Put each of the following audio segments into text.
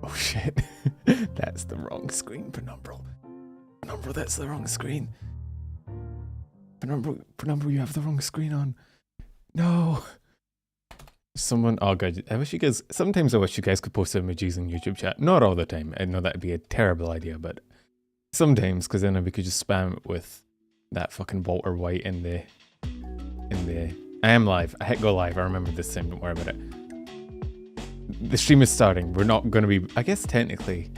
Oh shit. That's the wrong screen, Penumbral. Penumbral, that's the wrong screen. Penumbral, you have the wrong screen on. No. Someone, oh god, I wish you guys, sometimes I wish you guys could post emojis in YouTube chat. Not all the time. I know that'd be a terrible idea, but sometimes, because then we could just spam it with that fucking Walter White in the, I am live. I hit go live. I remember this time, don't worry about it. The stream is starting. We're not going to be, I guess technically,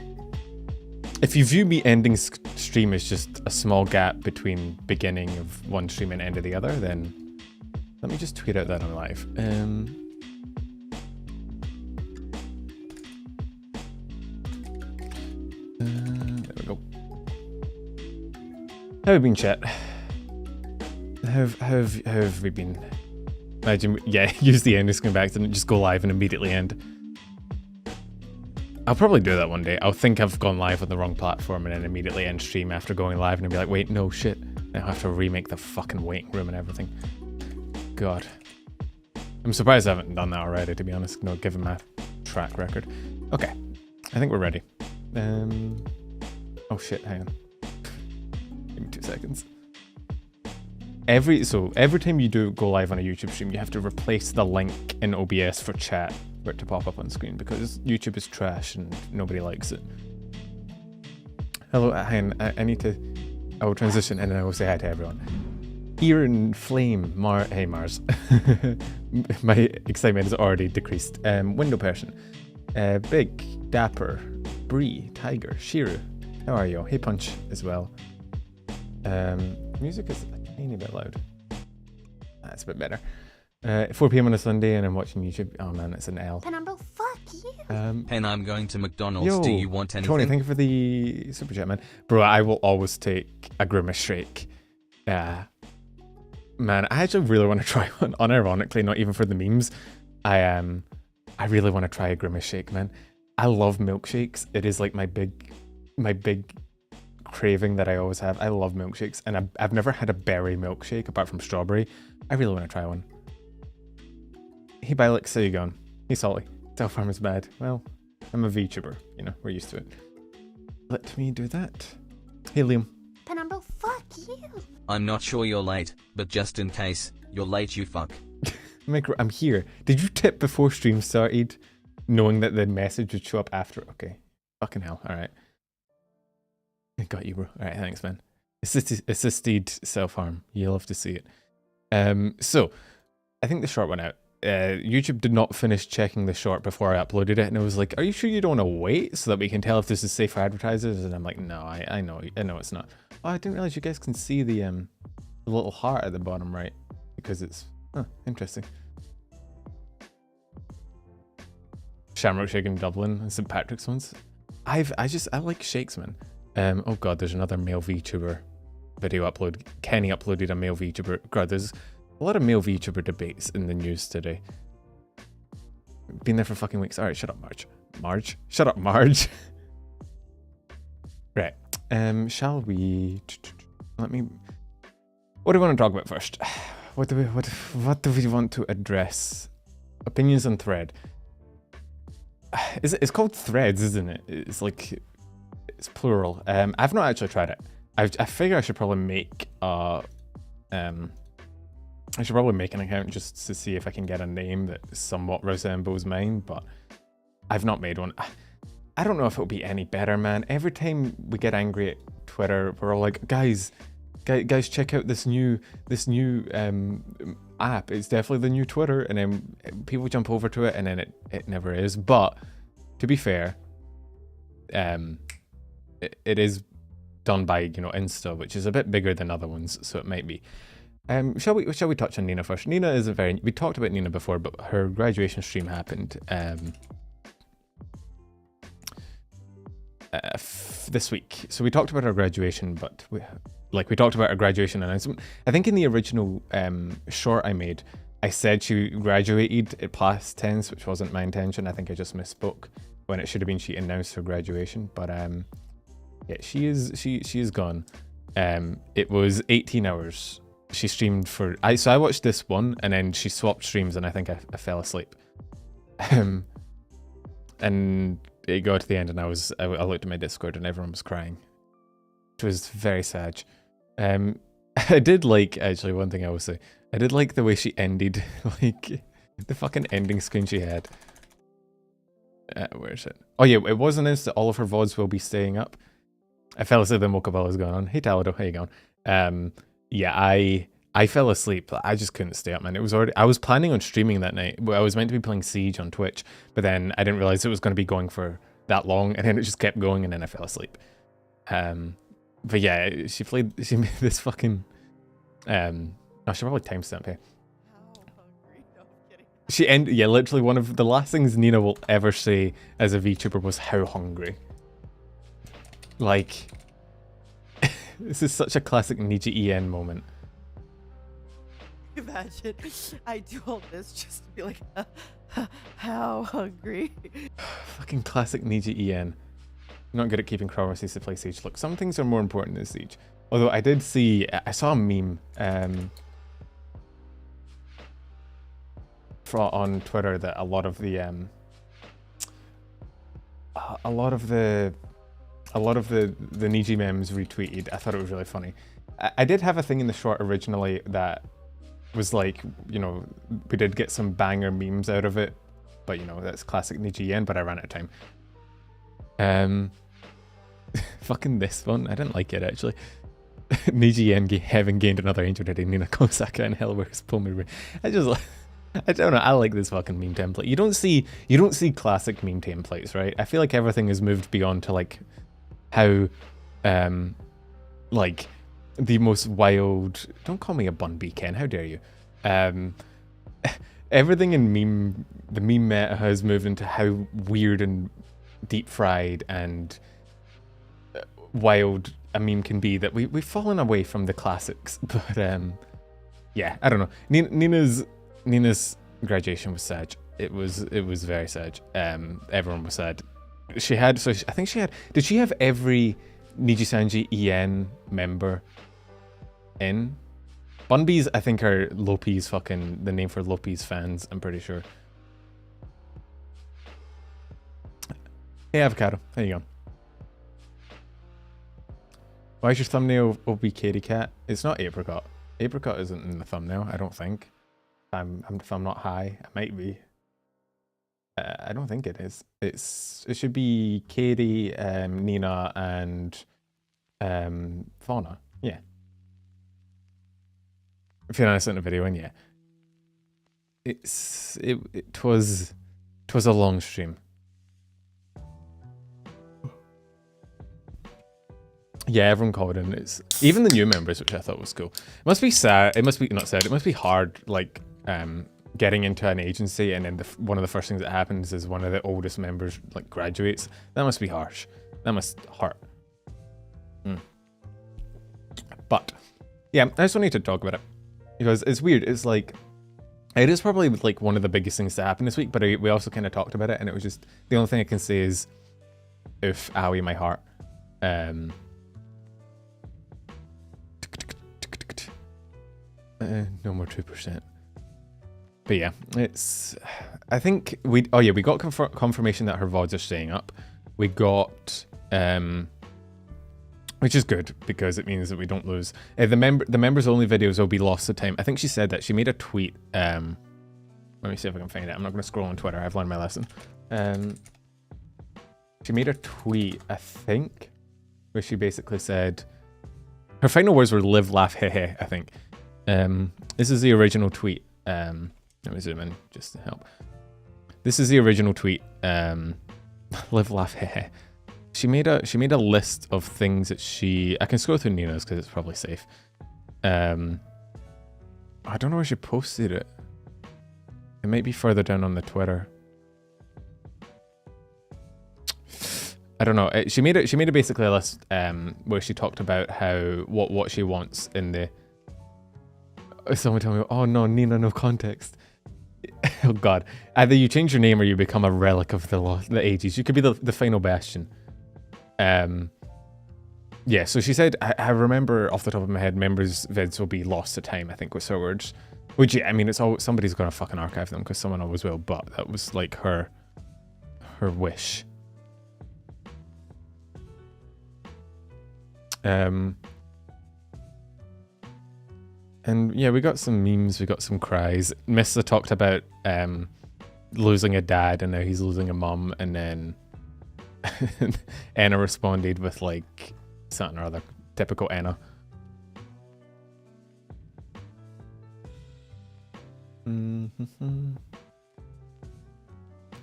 if you view me ending stream as just a small gap between beginning of one stream and end of the other, then let me just tweet out that I'm live. There we go. How have you been, chat? How have we been? Imagine, yeah, use the ending screen back and just go live and immediately end. I'll probably do that one day. I'll think I've gone live on the wrong platform and then immediately end stream after going live and I'll be like, wait, no shit. I'll have to remake the fucking waiting room and everything. God. I'm surprised I haven't done that already, to be honest. No, given my track record. Okay. I think we're ready. Oh shit, hang on. Give me 2 seconds. Every time you do go live on a YouTube stream, you have to replace the link in OBS for chat for it to pop up on screen because YouTube is trash and nobody likes it. Hello, hang on, I need to... I will transition and then I will say hi to everyone. Ear and Flame, hey Mars. My excitement has already decreased. Window Person, Big, Dapper, Bree, Tiger, Shiru. How are you? Hey Punch as well. Music is a tiny bit loud. That's a bit better. 4 PM on a Sunday and I'm watching YouTube. Oh man, it's an L. Penumbral, fuck you. And I'm going to McDonald's. Yo, do you want anything? Tony, thank you for the super chat, man. Bro, I will always take a Grimace Shake. Man, I actually really want to try one. Unironically, not even for the memes. I really want to try a Grimace Shake, man. I love milkshakes. It is like my big craving that I always have. I love milkshakes, and I've never had a berry milkshake apart from strawberry. I really want to try one. Hey Bylix, how you going? Hey Salty. Self-harm is bad. Well, I'm a VTuber, you know, we're used to it. Let me do that. Hey Liam. Penumbral, fuck you. I'm not sure you're late, but just in case, you're late, you fuck. Micro, I'm here. Did you tip before stream started, knowing that the message would show up after? Okay. Fucking hell. Alright. I got you, bro. Alright, thanks, man. Assisted self-harm. You'll have to see it. So, I think the short went out. YouTube did not finish checking the short before I uploaded it, and it was like, are you sure you don't want to wait so that we can tell if this is safe for advertisers? And I'm like, no, I know it's not. Oh, I didn't realize you guys can see the little heart at the bottom right, because it's, interesting. Shamrock Shake in Dublin and St. Patrick's ones. I like shakes, man. Oh god, there's another male VTuber video upload. Kenny uploaded a male VTuber. God, there's a lot of male VTuber debates in the news today. Been there for fucking weeks. Alright, shut up, Marge. Marge? Shut up, Marge. Right. Shall we... Let me... What do we want to talk about first? What do we want to address? Opinions on Thread. It's called Threads, isn't it? It's like... It's plural. I've not actually tried it. I figure I should probably make a... I should probably make an account just to see if I can get a name that somewhat resembles mine, but I've not made one. I don't know if it'll be any better, man. Every time we get angry at Twitter, we're all like, guys, check out this new app. It's definitely the new Twitter, and then people jump over to it, and then it never is. But to be fair, it is done by, you know, Insta, which is a bit bigger than other ones, so it might be. Shall we touch on Nina first? Nina is we talked about Nina before, but her graduation stream happened this week. So we talked about her graduation, but we talked about her graduation announcement. I think in the original short I made, I said she graduated at past tense, which wasn't my intention. I think I just misspoke when it should have been she announced her graduation. But yeah, she is gone. It was 18 hours. She streamed for... So I watched this one, and then she swapped streams, and I think I fell asleep. And it got to the end and I looked at my Discord and everyone was crying. Which was very sad. I did like, actually, one thing I will say. I did like the way she ended, like, the fucking ending screen she had. Where is it? Oh yeah, it was announced that all of her VODs will be staying up. I fell asleep, then woke up while I was going on. Hey Talado, how you going? Yeah, I fell asleep, but I just couldn't stay up, man. It was already, I was planning on streaming that night. I was meant to be playing Siege on Twitch, but then I didn't realize it was going to be going for that long, and then it just kept going, and then I fell asleep. But yeah, she made this fucking, I should probably timestamp here. Yeah, literally one of the last things Nina will ever say as a VTuber was how hungry. Like, this is such a classic Niji EN moment. Imagine I do all this just to be like, how hungry. Fucking classic Niji EN. Not good at keeping promises to play Siege. Look, some things are more important than Siege. Although I saw a meme on Twitter that a lot of the Niji memes retweeted. I thought it was really funny. I did have a thing in the short originally that was like, you know, we did get some banger memes out of it, but you know, that's classic Niji EN, but I ran out of time. Fucking this one, I didn't like it actually. Niji EN having gained another angel today, Nina Kosaka and Hellware's pull me. I don't know, I like this fucking meme template. You don't see classic meme templates, right? I feel like everything has moved beyond to like how like the most wild, don't call me a bun bee, Ken, how dare you? Everything in the meme meta has moved into how weird and deep fried and wild a meme can be, that we've fallen away from the classics. But yeah, I don't know. Nina's graduation was sad. It was very sad. Everyone was sad. I think she had, did she have every nijisanji EN member in? Bunbees, I think, are Lopi's fucking, the name for Lopi's fans, I'm pretty sure. Hey Avocado, how you going? Why is your thumbnail Obkatiekat? It's not Apricot. Apricot isn't in the thumbnail, I don't think. If I'm not high, I might be. I don't think it is. It should be Katie, Nina, and Fauna. Yeah. If you're not in a video, and yeah, it was a long stream. Yeah, everyone called in. It's even the new members, which I thought was cool. It must be sad. It must be not sad. It must be hard, like getting into an agency and then one of the first things that happens is one of the oldest members like graduates. That must be harsh. That must hurt. But yeah, I just wanted to talk about it because it's weird. It's like, it is probably like one of the biggest things to happen this week, but we also kind of talked about it, and it was just, the only thing I can say is, oof, owie, my heart. No more 2%. But yeah, it's, I think we got confirmation that her VODs are staying up. We got, which is good because it means that we don't lose. The members only videos will be lost to time. I think she said that. She made a tweet. Let me see if I can find it. I'm not going to scroll on Twitter. I've learned my lesson. She made a tweet, I think, where she basically said, her final words were "live, laugh, heh, I think. This is the original tweet. Let me zoom in just to help. This is the original tweet. Live, laugh, heh. She made a list of things that I can scroll through Nina's because it's probably safe. I don't know where she posted it. It might be further down on the Twitter. I don't know. She made it basically a list where she talked about how what she wants in the. Someone tell me, oh no, Nina, no context. Oh god, either you change your name or you become a relic of the ages. You could be the final bastion. Yeah, so she said, I remember off the top of my head, members' vids will be lost to time, I think was her words. Which, yeah, I mean, it's all, somebody's gonna fucking archive them because someone always will, but that was like her wish. And yeah, we got some memes, we got some cries. Missa talked about losing a dad and now he's losing a mum, and then Anna responded with like something or other. Typical Anna.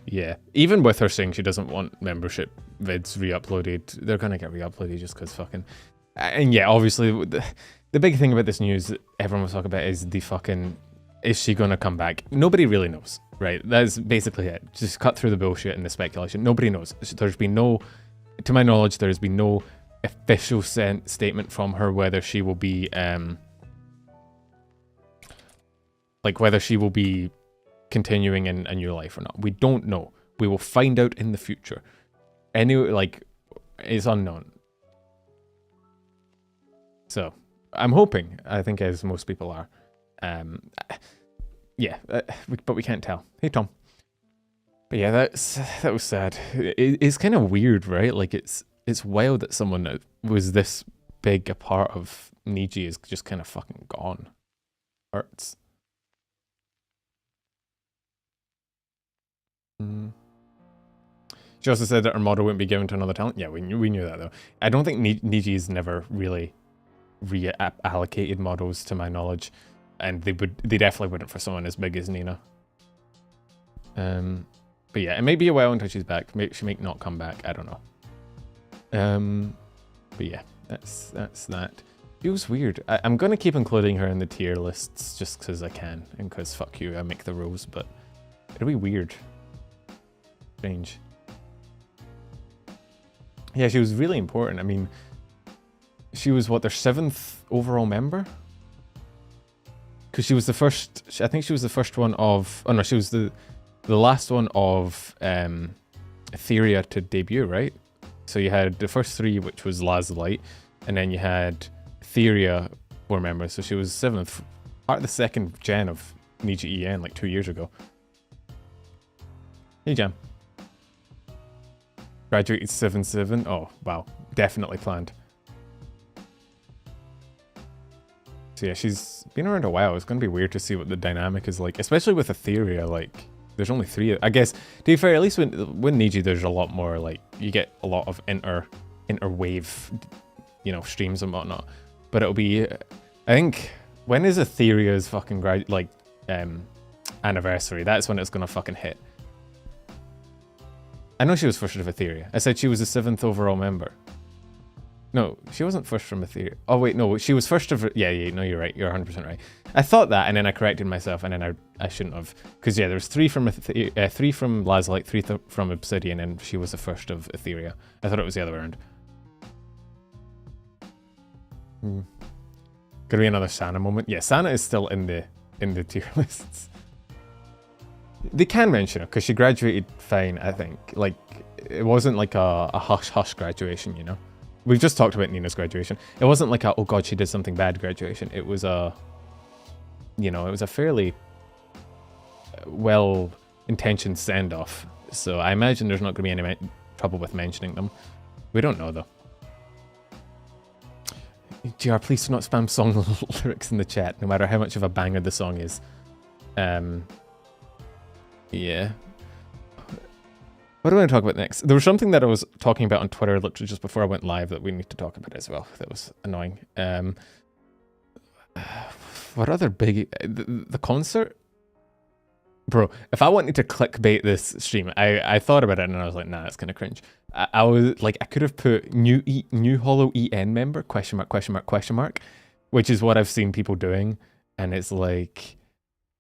Yeah, even with her saying she doesn't want membership vids re-uploaded, they're gonna get re-uploaded just because fucking... And yeah, obviously, the big thing about this news that everyone was talking about is the fucking... Is she gonna come back? Nobody really knows, right? That's basically it. Just cut through the bullshit and the speculation. Nobody knows. There's been no... To my knowledge, there's been no official statement from her whether she will be... like, whether she will be continuing in a new life or not. We don't know. We will find out in the future. Anyway, like, it's unknown. So, I'm hoping, I think as most people are. Yeah, but we can't tell. Hey, Tom. But yeah, that was sad. It's kind of weird, right? Like, it's wild that someone that was this big a part of Niji is just kind of fucking gone. Hurts. She also said that her model wouldn't be given to another talent. Yeah, we knew that though. I don't think Niji's never really reallocated models to my knowledge, and they definitely wouldn't for someone as big as Nina. But yeah, it may be a while until she's back. She may not come back. I don't know. But yeah, that's that. Feels weird. I'm gonna keep including her in the tier lists just because I can, and because fuck you, I make the rules. But it'll be weird. Strange. Yeah, she was really important. I mean, she was what, their 7th overall member? Because she was the first, I think she was the first one of, oh no, she was the last one of Etheria to debut, right? So you had the first 3, which was Lazlight, and then you had Etheria 4 members, so she was 7th, part of the 2nd gen of Niji EN, like 2 years ago. Hey, Jam. Graduated 7-7. Oh, wow. Definitely planned. So yeah, she's been around a while. It's going to be weird to see what the dynamic is like, especially with Etheria. Like, there's only 3. I guess, to be fair, at least when Niji, there's a lot more, like, you get a lot of interwave, you know, streams and whatnot. But it'll be, I think, when is Etheria's fucking, anniversary? That's when it's going to fucking hit. I know she was first of Etheria. I said she was the 7th overall member. No, she wasn't first from Etheria. Oh wait, no, she was first of... Yeah, no, you're right. You're 100% right. I thought that, and then I corrected myself, and then I shouldn't have. Because yeah, there's 3 from 3 from Lazlight, 3 from Obsidian, and she was the first of Etheria. I thought it was the other way around. Gonna be another Sana moment. Yeah, Sana is still in the tier lists. They can mention her because she graduated fine, I think. Like, it wasn't like a hush graduation, you know? We've just talked about Nina's graduation. It wasn't like a, oh god, she did something bad graduation. It was a, you know, it was a fairly well-intentioned send-off. So I imagine there's not going to be any trouble with mentioning them. We don't know, though. GR, please do not spam song lyrics in the chat, no matter how much of a banger the song is. Yeah. What do I want to talk about next? There was something that I was talking about on Twitter literally just before I went live that we need to talk about as well. That was annoying. What other big... The concert? Bro, if I wanted to clickbait this stream, I thought about it and I was like, nah, that's kind of cringe. I was like, I could have put new Holo EN member, question mark, which is what I've seen people doing. And it's like...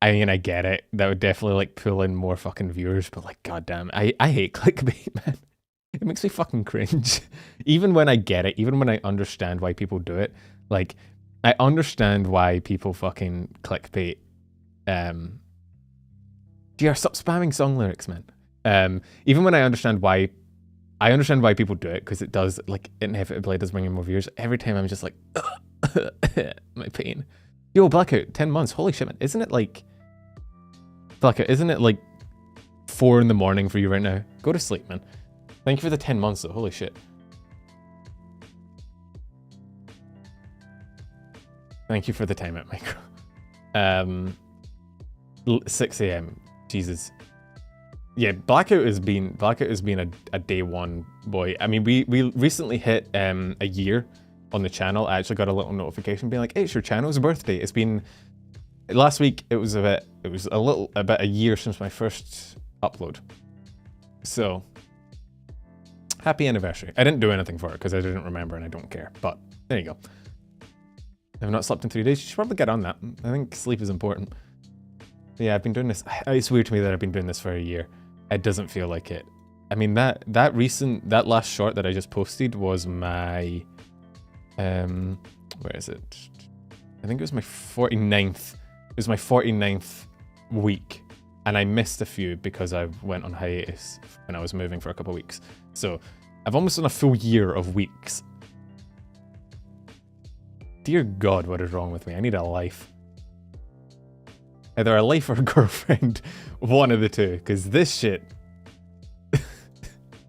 I mean, I get it. That would definitely, like, pull in more fucking viewers, but, like, goddamn, I hate clickbait, man. It makes me fucking cringe. Even when I get it, even when I understand why people do it, like, I understand why people fucking clickbait. GR, stop spamming song lyrics, man. Even when I understand why people do it, because it does, like, inevitably does bring in more viewers. Every time I'm just like, my pain. Yo, Blackout, 10 months. Holy shit, man. Isn't it like... Blackout, isn't it like 4 in the morning for you right now? Go to sleep, man. Thank you for the 10 months, though. Holy shit. Thank you for the time at micro. 6 a.m. Jesus. Yeah, Blackout has been a day one boy. I mean, we recently hit a year on the channel. I actually got a little notification being like, "Hey, it's your channel's birthday." It's been last week. It was about a year since my first upload. So happy anniversary. I didn't do anything for it because I didn't remember and I don't care. But there you go. I've not slept in 3 days. You should probably get on that. I think sleep is important. Yeah, I've been doing this. It's weird to me that I've been doing this for a year. It doesn't feel like it. I mean, that last short that I just posted was my, where is it? I think it was my 49th. It was my 49th week. And I missed a few because I went on hiatus when I was moving for a couple of weeks. So I've almost done a full year of weeks. Dear God, what is wrong with me? I need a life. Either a life or a girlfriend. One of the two. Because this shit... this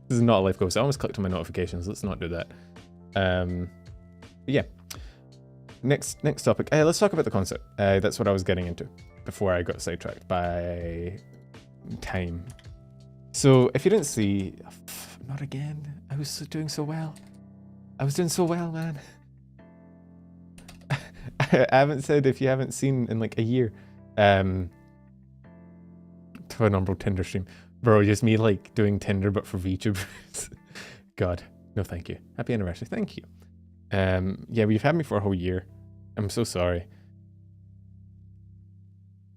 is not a life goal. So I almost clicked on my notifications. Let's not do that. But yeah. Next topic. Let's talk about the concert. That's what I was getting into before I got sidetracked by time. So if you didn't see... Not again. I was doing so well. I was doing so well, man. I haven't said if you haven't seen in like a year. To a normal Tinder stream. Bro, just me like doing Tinder but for VTubers. God, no thank you. Happy anniversary, thank you. Yeah, you've had me for a whole year. I'm so sorry.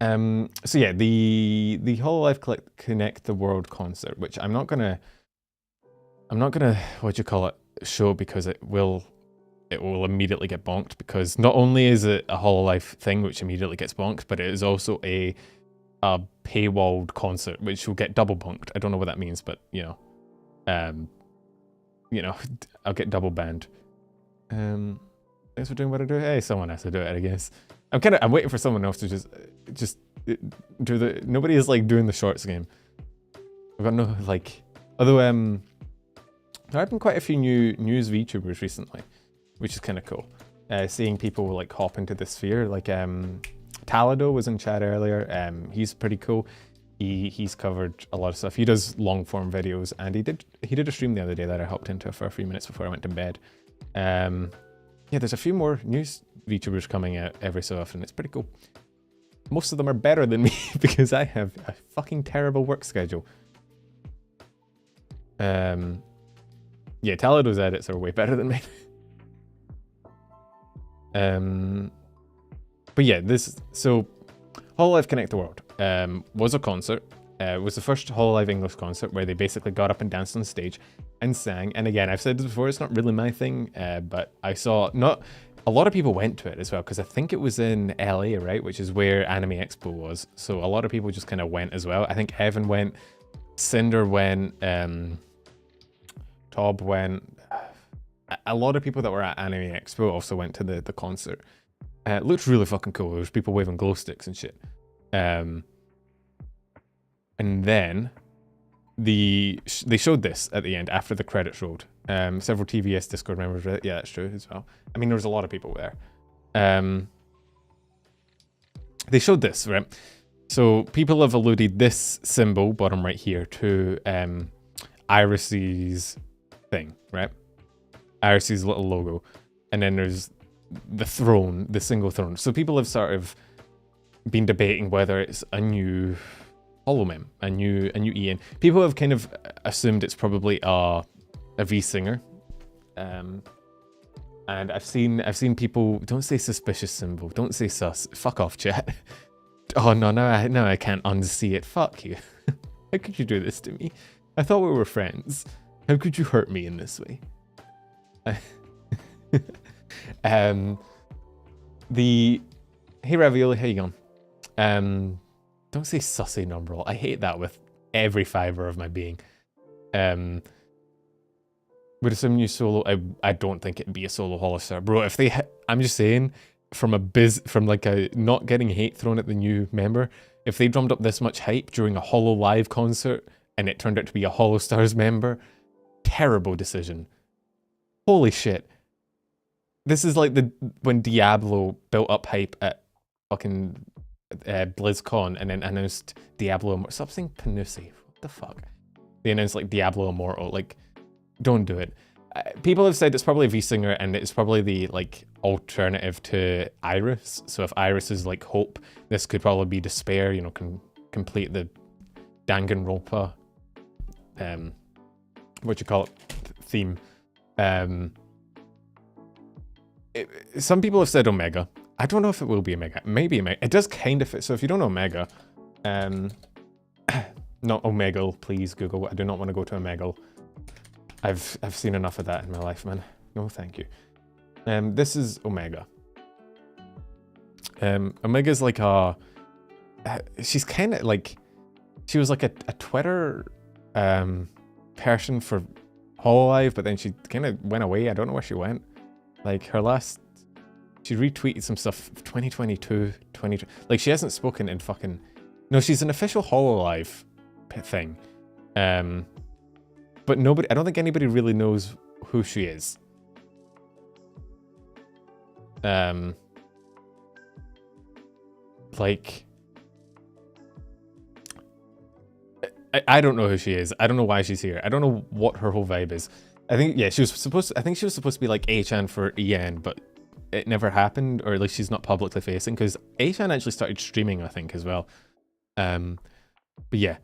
So yeah, the Hololive Connect the World concert, which I'm not gonna what do you call it, show because it will immediately get bonked, because not only is it a Hololive thing which immediately gets bonked, but it is also a paywalled concert which will get double bonked. I don't know what that means, but you know, I'll get double banned. Thanks for doing what I do. Hey, someone has to do it, I guess. I'm waiting for someone else to just do the. Nobody is like doing the shorts game. I've got no like. Although there have been quite a few new news VTubers recently, which is kind of cool. Seeing people like hop into the sphere, like Talado was in chat earlier. He's pretty cool. He's covered a lot of stuff. He does long form videos, and he did a stream the other day that I hopped into for a few minutes before I went to bed. Yeah, there's a few more news VTubers coming out every so often. It's pretty cool. Most of them are better than me because I have a fucking terrible work schedule. Yeah, Talado's edits are way better than mine. But yeah, so Hololive Connect the World was a concert. It was the first Hololive English concert where they basically got up and danced on stage and sang. And again, I've said this before, it's not really my thing, but I saw a lot of people went to it as well, because I think it was in LA, right, which is where Anime Expo was. So a lot of people just kind of went as well. I think Evan went, Cinder went, Tob went. A lot of people that were at Anime Expo also went to the concert. It looked really fucking cool. There was people waving glow sticks and shit. And then they showed this at the end after the credits rolled. Several TVS Discord members read it. Yeah, that's true as well. I mean, there was a lot of people there. They showed this, right? So people have alluded this symbol, bottom right here, to Iris's thing, right? Iris's little logo. And then there's the throne, the single throne. So people have sort of been debating whether it's a new Holomem, a new Ian. People have kind of assumed it's probably a V singer. And I've seen people, don't say suspicious symbol, don't say sus. Fuck off, chat. Oh no, I can't unsee it. Fuck you. How could you do this to me? I thought we were friends. How could you hurt me in this way? Hey Ravioli, how you going? Don't say sussy numbral. I hate that with every fiber of my being. Would assume new solo. I don't think it'd be a solo Holostar, bro. If they, I'm just saying, from like a not getting hate thrown at the new member, if they drummed up this much hype during a Hololive concert and it turned out to be a Holostars member, terrible decision. Holy shit. This is like when Diablo built up hype at fucking BlizzCon and then announced Diablo. Stop saying Panusi. What the fuck? They announced like Diablo Immortal. Like, don't do it. People have said it's probably V-Singer and it's probably the like alternative to Iris. So if Iris is like hope, this could probably be despair. You know, can complete the Danganronpa, what you call it, theme. Some people have said Omega. I don't know if it will be Omega. Maybe Omega. It does kind of fit. So if you don't know Omega, not Omegle, please Google. I do not want to go to Omegle. I've seen enough of that in my life, man. No, thank you. This is Omega. Omega's like a... she's kind of like... She was like a Twitter person for Hololive, but then she kind of went away. I don't know where she went. Like her last... She retweeted some stuff 2022, 20... Like she hasn't spoken in fucking... No, she's an official Hololive thing. But nobody... I don't think anybody really knows who she is. Like... I don't know who she is. I don't know why she's here. I don't know what her whole vibe is. I think, yeah, she was supposed to, I think she was supposed to be like A-chan for EN, but it never happened, or at least she's not publicly facing, because A-chan actually started streaming, I think, as well. But yeah,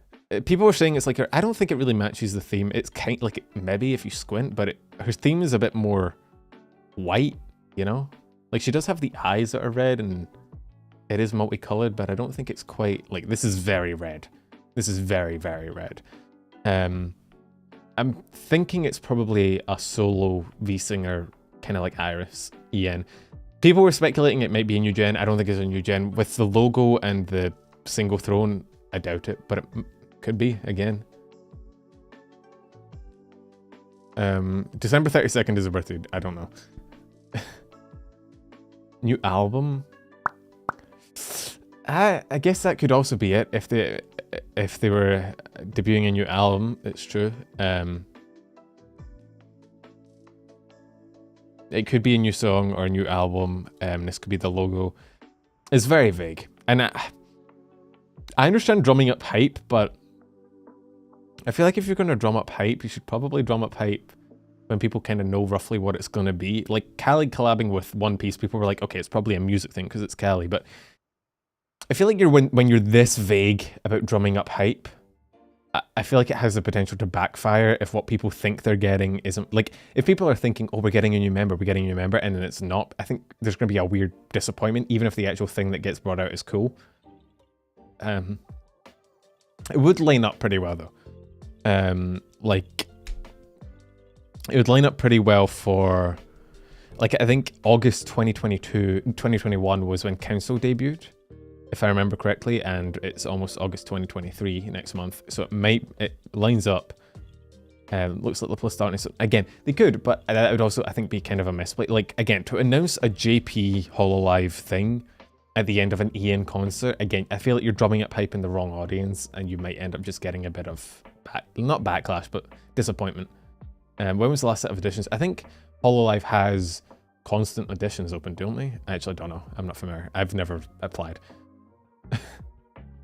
people were saying it's like her, I don't think it really matches the theme. It's kind like, maybe if you squint, but her theme is a bit more white, you know? Like she does have the eyes that are red, and it is multicolored, but I don't think it's quite, like, this is very red. This is very, very red. I'm thinking it's probably a solo V-Singer, kind of like Iris, EN. People were speculating it might be a new gen. I don't think it's a new gen. With the logo and the single throne, I doubt it, but it could be, again. December 32nd is her birthday. I don't know. New album? I guess that could also be it. If they were debuting a new album, it's true. It could be a new song or a new album. This could be the logo. It's very vague. And I understand drumming up hype, but I feel like if you're going to drum up hype, you should probably drum up hype when people kind of know roughly what it's going to be. Like Calli collabing with One Piece, people were like, okay, it's probably a music thing because it's Calli, but I feel like when you're this vague about drumming up hype, I feel like it has the potential to backfire if what people think they're getting isn't... Like, if people are thinking, oh, we're getting a new member, and then it's not, I think there's going to be a weird disappointment, even if the actual thing that gets brought out is cool. It would line up pretty well, though. Like, it would line up pretty well for... Like, I think August 2021 was when Council debuted, if I remember correctly, and it's almost August 2023 next month, so it lines up. Looks like the plus starting. So again, they could, but that would also, I think, be kind of a misplay. Like, again, to announce a JP Hololive thing at the end of an EN concert, again, I feel like you're drumming up hype in the wrong audience, and you might end up just getting a bit of, not backlash, but disappointment. When was the last set of editions? I think Hololive has constant editions open, don't they? I actually don't know. I'm not familiar. I've never applied.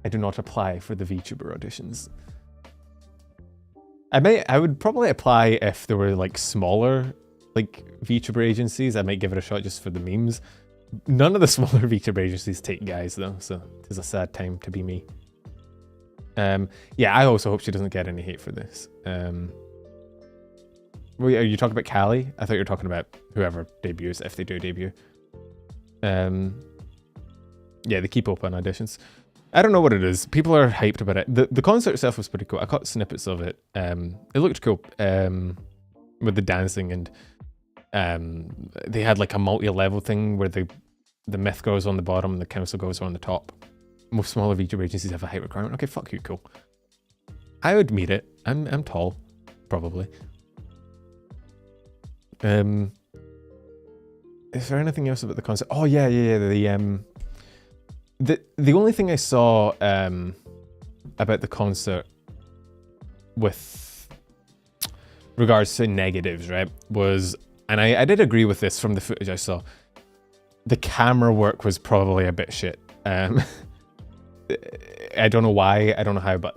I do not apply for the VTuber auditions. I would probably apply if there were like smaller like VTuber agencies. I might give it a shot just for the memes. None of the smaller VTuber agencies take guys though, so it is a sad time to be me. Yeah, I also hope she doesn't get any hate for this. Wait, are you talking about Calli? I thought you were talking about whoever debuts, if they do debut. Yeah, they keep open auditions. I don't know what it is. People are hyped about it. The concert itself was pretty cool. I caught snippets of it. It looked cool. With the dancing, and they had like a multi-level thing where the myth goes on the bottom and the council goes on the top. Most smaller VTuber agencies have a height requirement. Okay, fuck you, cool. I would meet it. I'm tall, probably. Is there anything else about the concert? Oh yeah. The only thing I saw about the concert with regards to negatives, right, was and I did agree with this from the footage I saw. The camera work was probably a bit shit. I don't know why, I don't know how, but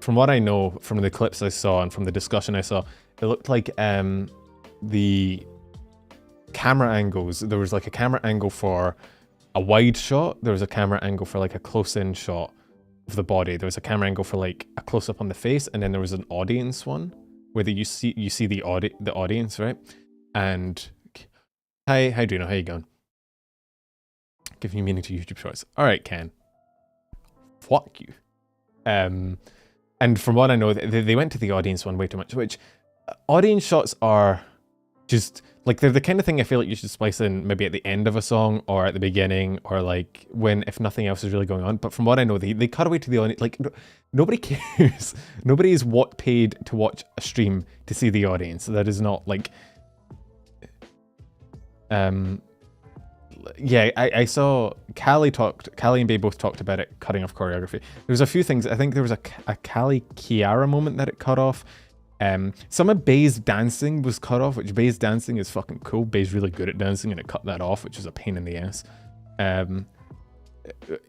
from what I know, from the clips I saw and from the discussion I saw, it looked like the camera angles, there was like a camera angle for a wide shot, there was a camera angle for like a close-in shot of the body, there was a camera angle for like a close-up on the face, and then there was an audience one, where you see the audience, right? And hi Drino, how you going? Giving you meaning to YouTube shorts. All right, Ken. Fuck you. And from what I know, they went to the audience one way too much, which audience shots are just like, they're the kind of thing I feel like you should splice in maybe at the end of a song or at the beginning, or like when, if nothing else is really going on. But from what I know, they cut away to the audience. Like, nobody cares. Nobody is paid to watch a stream to see the audience. That is not like, yeah, I saw Calli and Bay both talked about it cutting off choreography. There was a few things. I think there was a Calli Kiara moment that it cut off. Some of Bay's dancing was cut off, which Bay's dancing is fucking cool. Bay's really good at dancing, and it cut that off, which is a pain in the ass.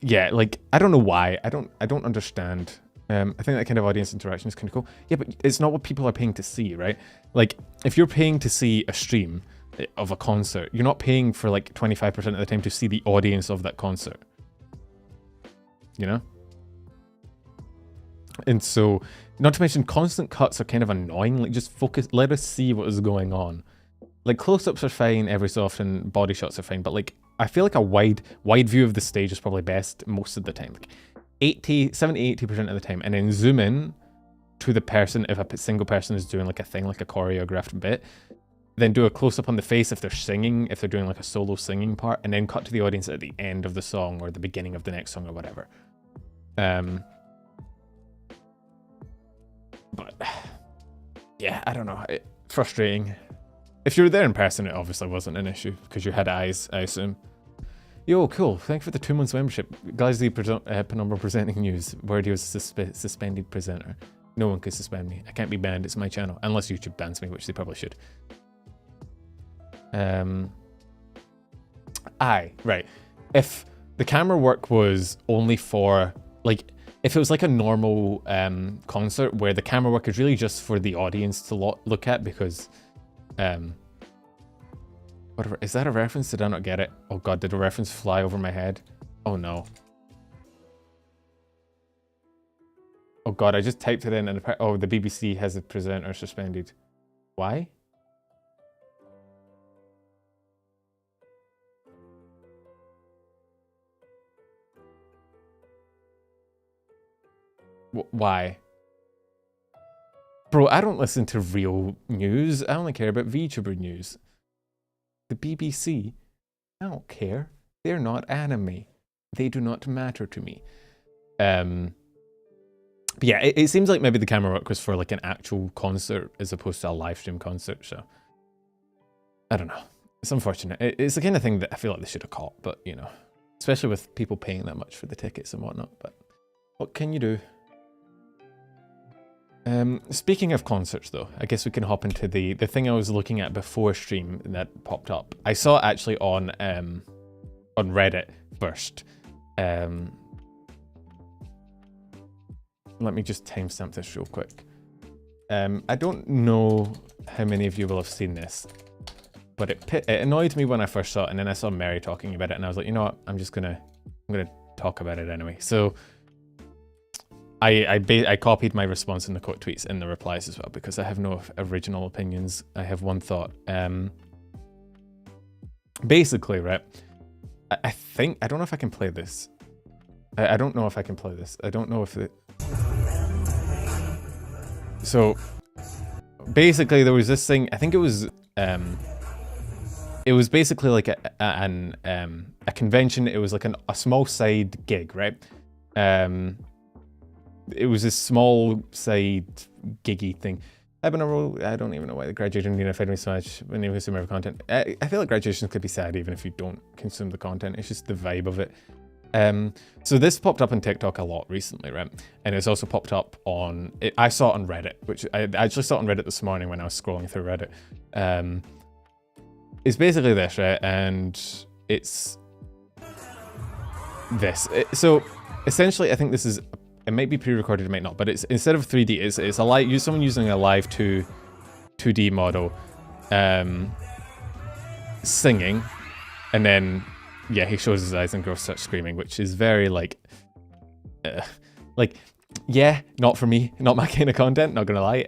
Yeah, like, I don't know why. I don't understand. I think that kind of audience interaction is kind of cool. Yeah, but it's not what people are paying to see, right? Like, if you're paying to see a stream of a concert, you're not paying for like 25% of the time to see the audience of that concert. You know? And so, not to mention, constant cuts are kind of annoying. Like, just focus, let us see what is going on. Like, close-ups are fine every so often, body shots are fine, but like, I feel like a wide view of the stage is probably best most of the time. Like 70-80% of the time, and then zoom in to the person if a single person is doing like a thing, like a choreographed bit. Then do a close-up on the face if they're singing, if they're doing like a solo singing part, and then cut to the audience at the end of the song or the beginning of the next song or whatever. But yeah, I don't know. Frustrating. If you were there in person, it obviously wasn't an issue because you had eyes, I assume. Yo, cool. Thanks for the 2 months membership. Guys, the Penumbra presenting news. Word, he was a suspended presenter. No one can suspend me. I can't be banned. It's my channel. Unless YouTube bans me, which they probably should. Right. If the camera work was only for, like, if it was like a normal concert where the camera work is really just for the audience to look at, because whatever, is that a reference? Did I not get it? Oh god, did a reference fly over my head? Oh no. Oh god, I just typed it in and oh, the BBC has a presenter suspended. Why? Why? Bro, I don't listen to real news. I only care about Vtuber news. The BBC, I don't care. They're not anime. They do not matter to me. But yeah, it seems like maybe the camera work was for like an actual concert as opposed to a live stream concert, so I don't know. It's unfortunate. It's the kind of thing that I feel like they should have caught, but you know, especially with people paying that much for the tickets and whatnot, but what can you do? Speaking of concerts though, I guess we can hop into the thing I was looking at before stream that popped up. I saw it actually on Reddit first. Let me just timestamp this real quick. I don't know how many of you will have seen this, but it annoyed me when I first saw it, and then I saw Mary talking about it, and I was like, you know what, I'm gonna talk about it anyway. So I copied my response in the quote tweets in the replies as well, because I have no original opinions. I have one thought. Basically, right, I think, I don't know if I can play this. I don't know if I can play this. I don't know if it... So, basically there was this thing, I think it was basically like a convention. It was like a small side gig, right? It was a small side giggy thing. I don't even know why the graduation didn't affect me so much when you consume every content. I feel like graduations could be sad even if you don't consume the content. It's just the vibe of it. So this popped up on TikTok a lot recently, right? And it's also popped up on, I saw it on Reddit, which I actually saw it on Reddit this morning when I was scrolling through Reddit. It's basically this, right? And it's this. So essentially, I think this is, it might be pre-recorded, it might not, but it's instead of 3D, it's a live, someone using a live 2D model, singing, and then yeah, he shows his eyes and girls start screaming, which is very like, yeah, not for me, not my kind of content, not gonna lie.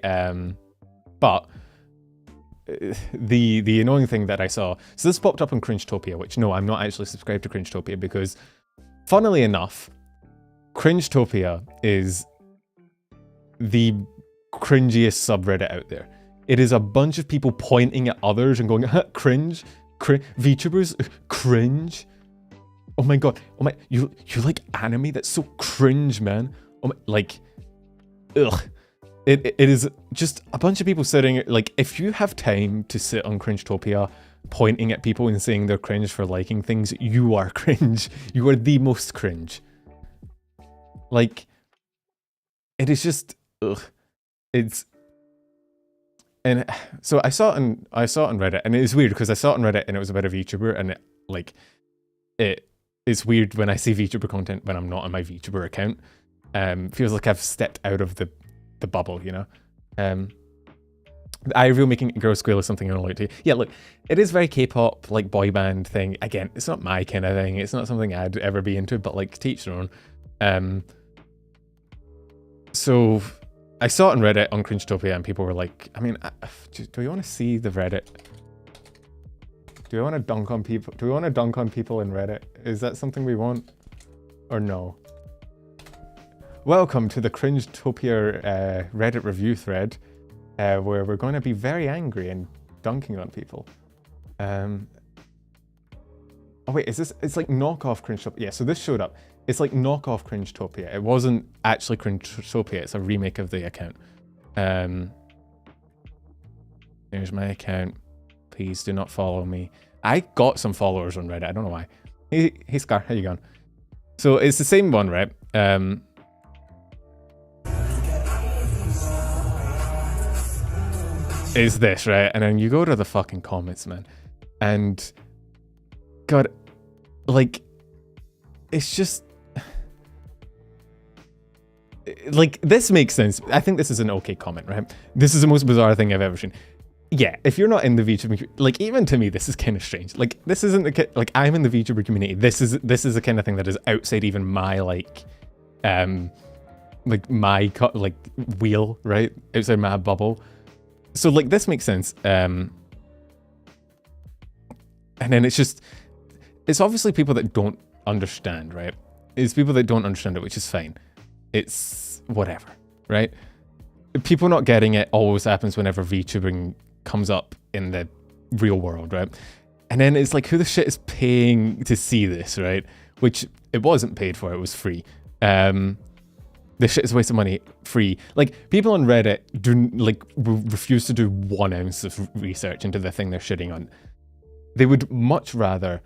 But the annoying thing that I saw, so this popped up on Cringetopia, which no, I'm not actually subscribed to Cringetopia because, funnily enough, Cringetopia is the cringiest subreddit out there. It is a bunch of people pointing at others and going, cringe, VTubers, cringe. Oh my god, oh my, you like anime? That's so cringe, man. Oh my, like, ugh. It is just a bunch of people sitting, like, if you have time to sit on Cringetopia pointing at people and saying they're cringe for liking things, you are cringe. You are the most cringe. Like, it is just, ugh. It's, and so I saw it on Reddit, and it was weird because I saw it on Reddit and it was about a VTuber, and it's weird when I see VTuber content when I'm not on my VTuber account. Feels like I've stepped out of the bubble, you know. I reveal making a girl squeal is something I don't like to. Yeah, look, it is very K-pop, like boy band thing. Again, it's not my kind of thing. It's not something I'd ever be into, but like to each their own. So I saw it on Reddit on Cringetopia, and people were like, I mean, do we want to see the Reddit? Do we want to dunk on people? Do we want to dunk on people in Reddit? Is that something we want, or no? Welcome to the Cringetopia Reddit review thread, where we're going to be very angry and dunking on people. Oh wait, is this? It's like knockoff Cringetopia. Yeah, so this showed up. It's like knockoff Cringetopia. It wasn't actually Cringetopia. It's a remake of the account. Here's my account. Please do not follow me. I got some followers on Reddit. I don't know why. Hey Scar, how you going? So it's the same one, right? Is this, right? And then you go to the fucking comments, man. And God, like, it's just like, this makes sense. I think this is an okay comment, right? This is the most bizarre thing I've ever seen. Yeah, if you're not in the VTuber, like, even to me, this is kind of strange. Like, this isn't the like, I'm in the VTuber community. This is the kind of thing that is outside even my like my wheel, right? Outside my bubble. So like, this makes sense. And then it's obviously people that don't understand, right? It's people that don't understand it, which is fine. It's whatever, right? People not getting it always happens whenever VTubing comes up in the real world, right? And then it's like, who the shit is paying to see this, right? Which it wasn't paid for, it was free. This shit is a waste of money, free. Like, people on Reddit refuse to do 1 ounce of research into the thing they're shitting on. They would much rather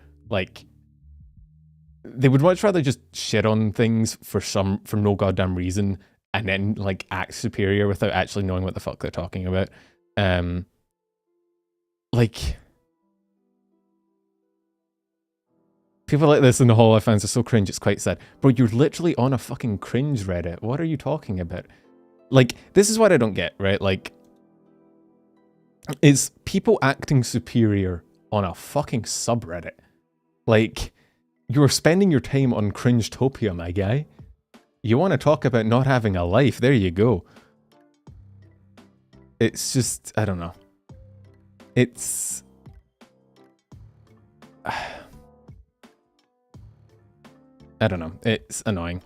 just shit on things for no goddamn reason, and then like act superior without actually knowing what the fuck they're talking about. Like, people like this in the Hololive fans are so cringe, it's quite sad. Bro, you're literally on a fucking cringe Reddit. What are you talking about? Like, this is what I don't get, right? Like, it's people acting superior on a fucking subreddit. Like, you're spending your time on Cringetopia, my guy. You want to talk about not having a life? There you go. It's just, I don't know. It's... I don't know. It's annoying.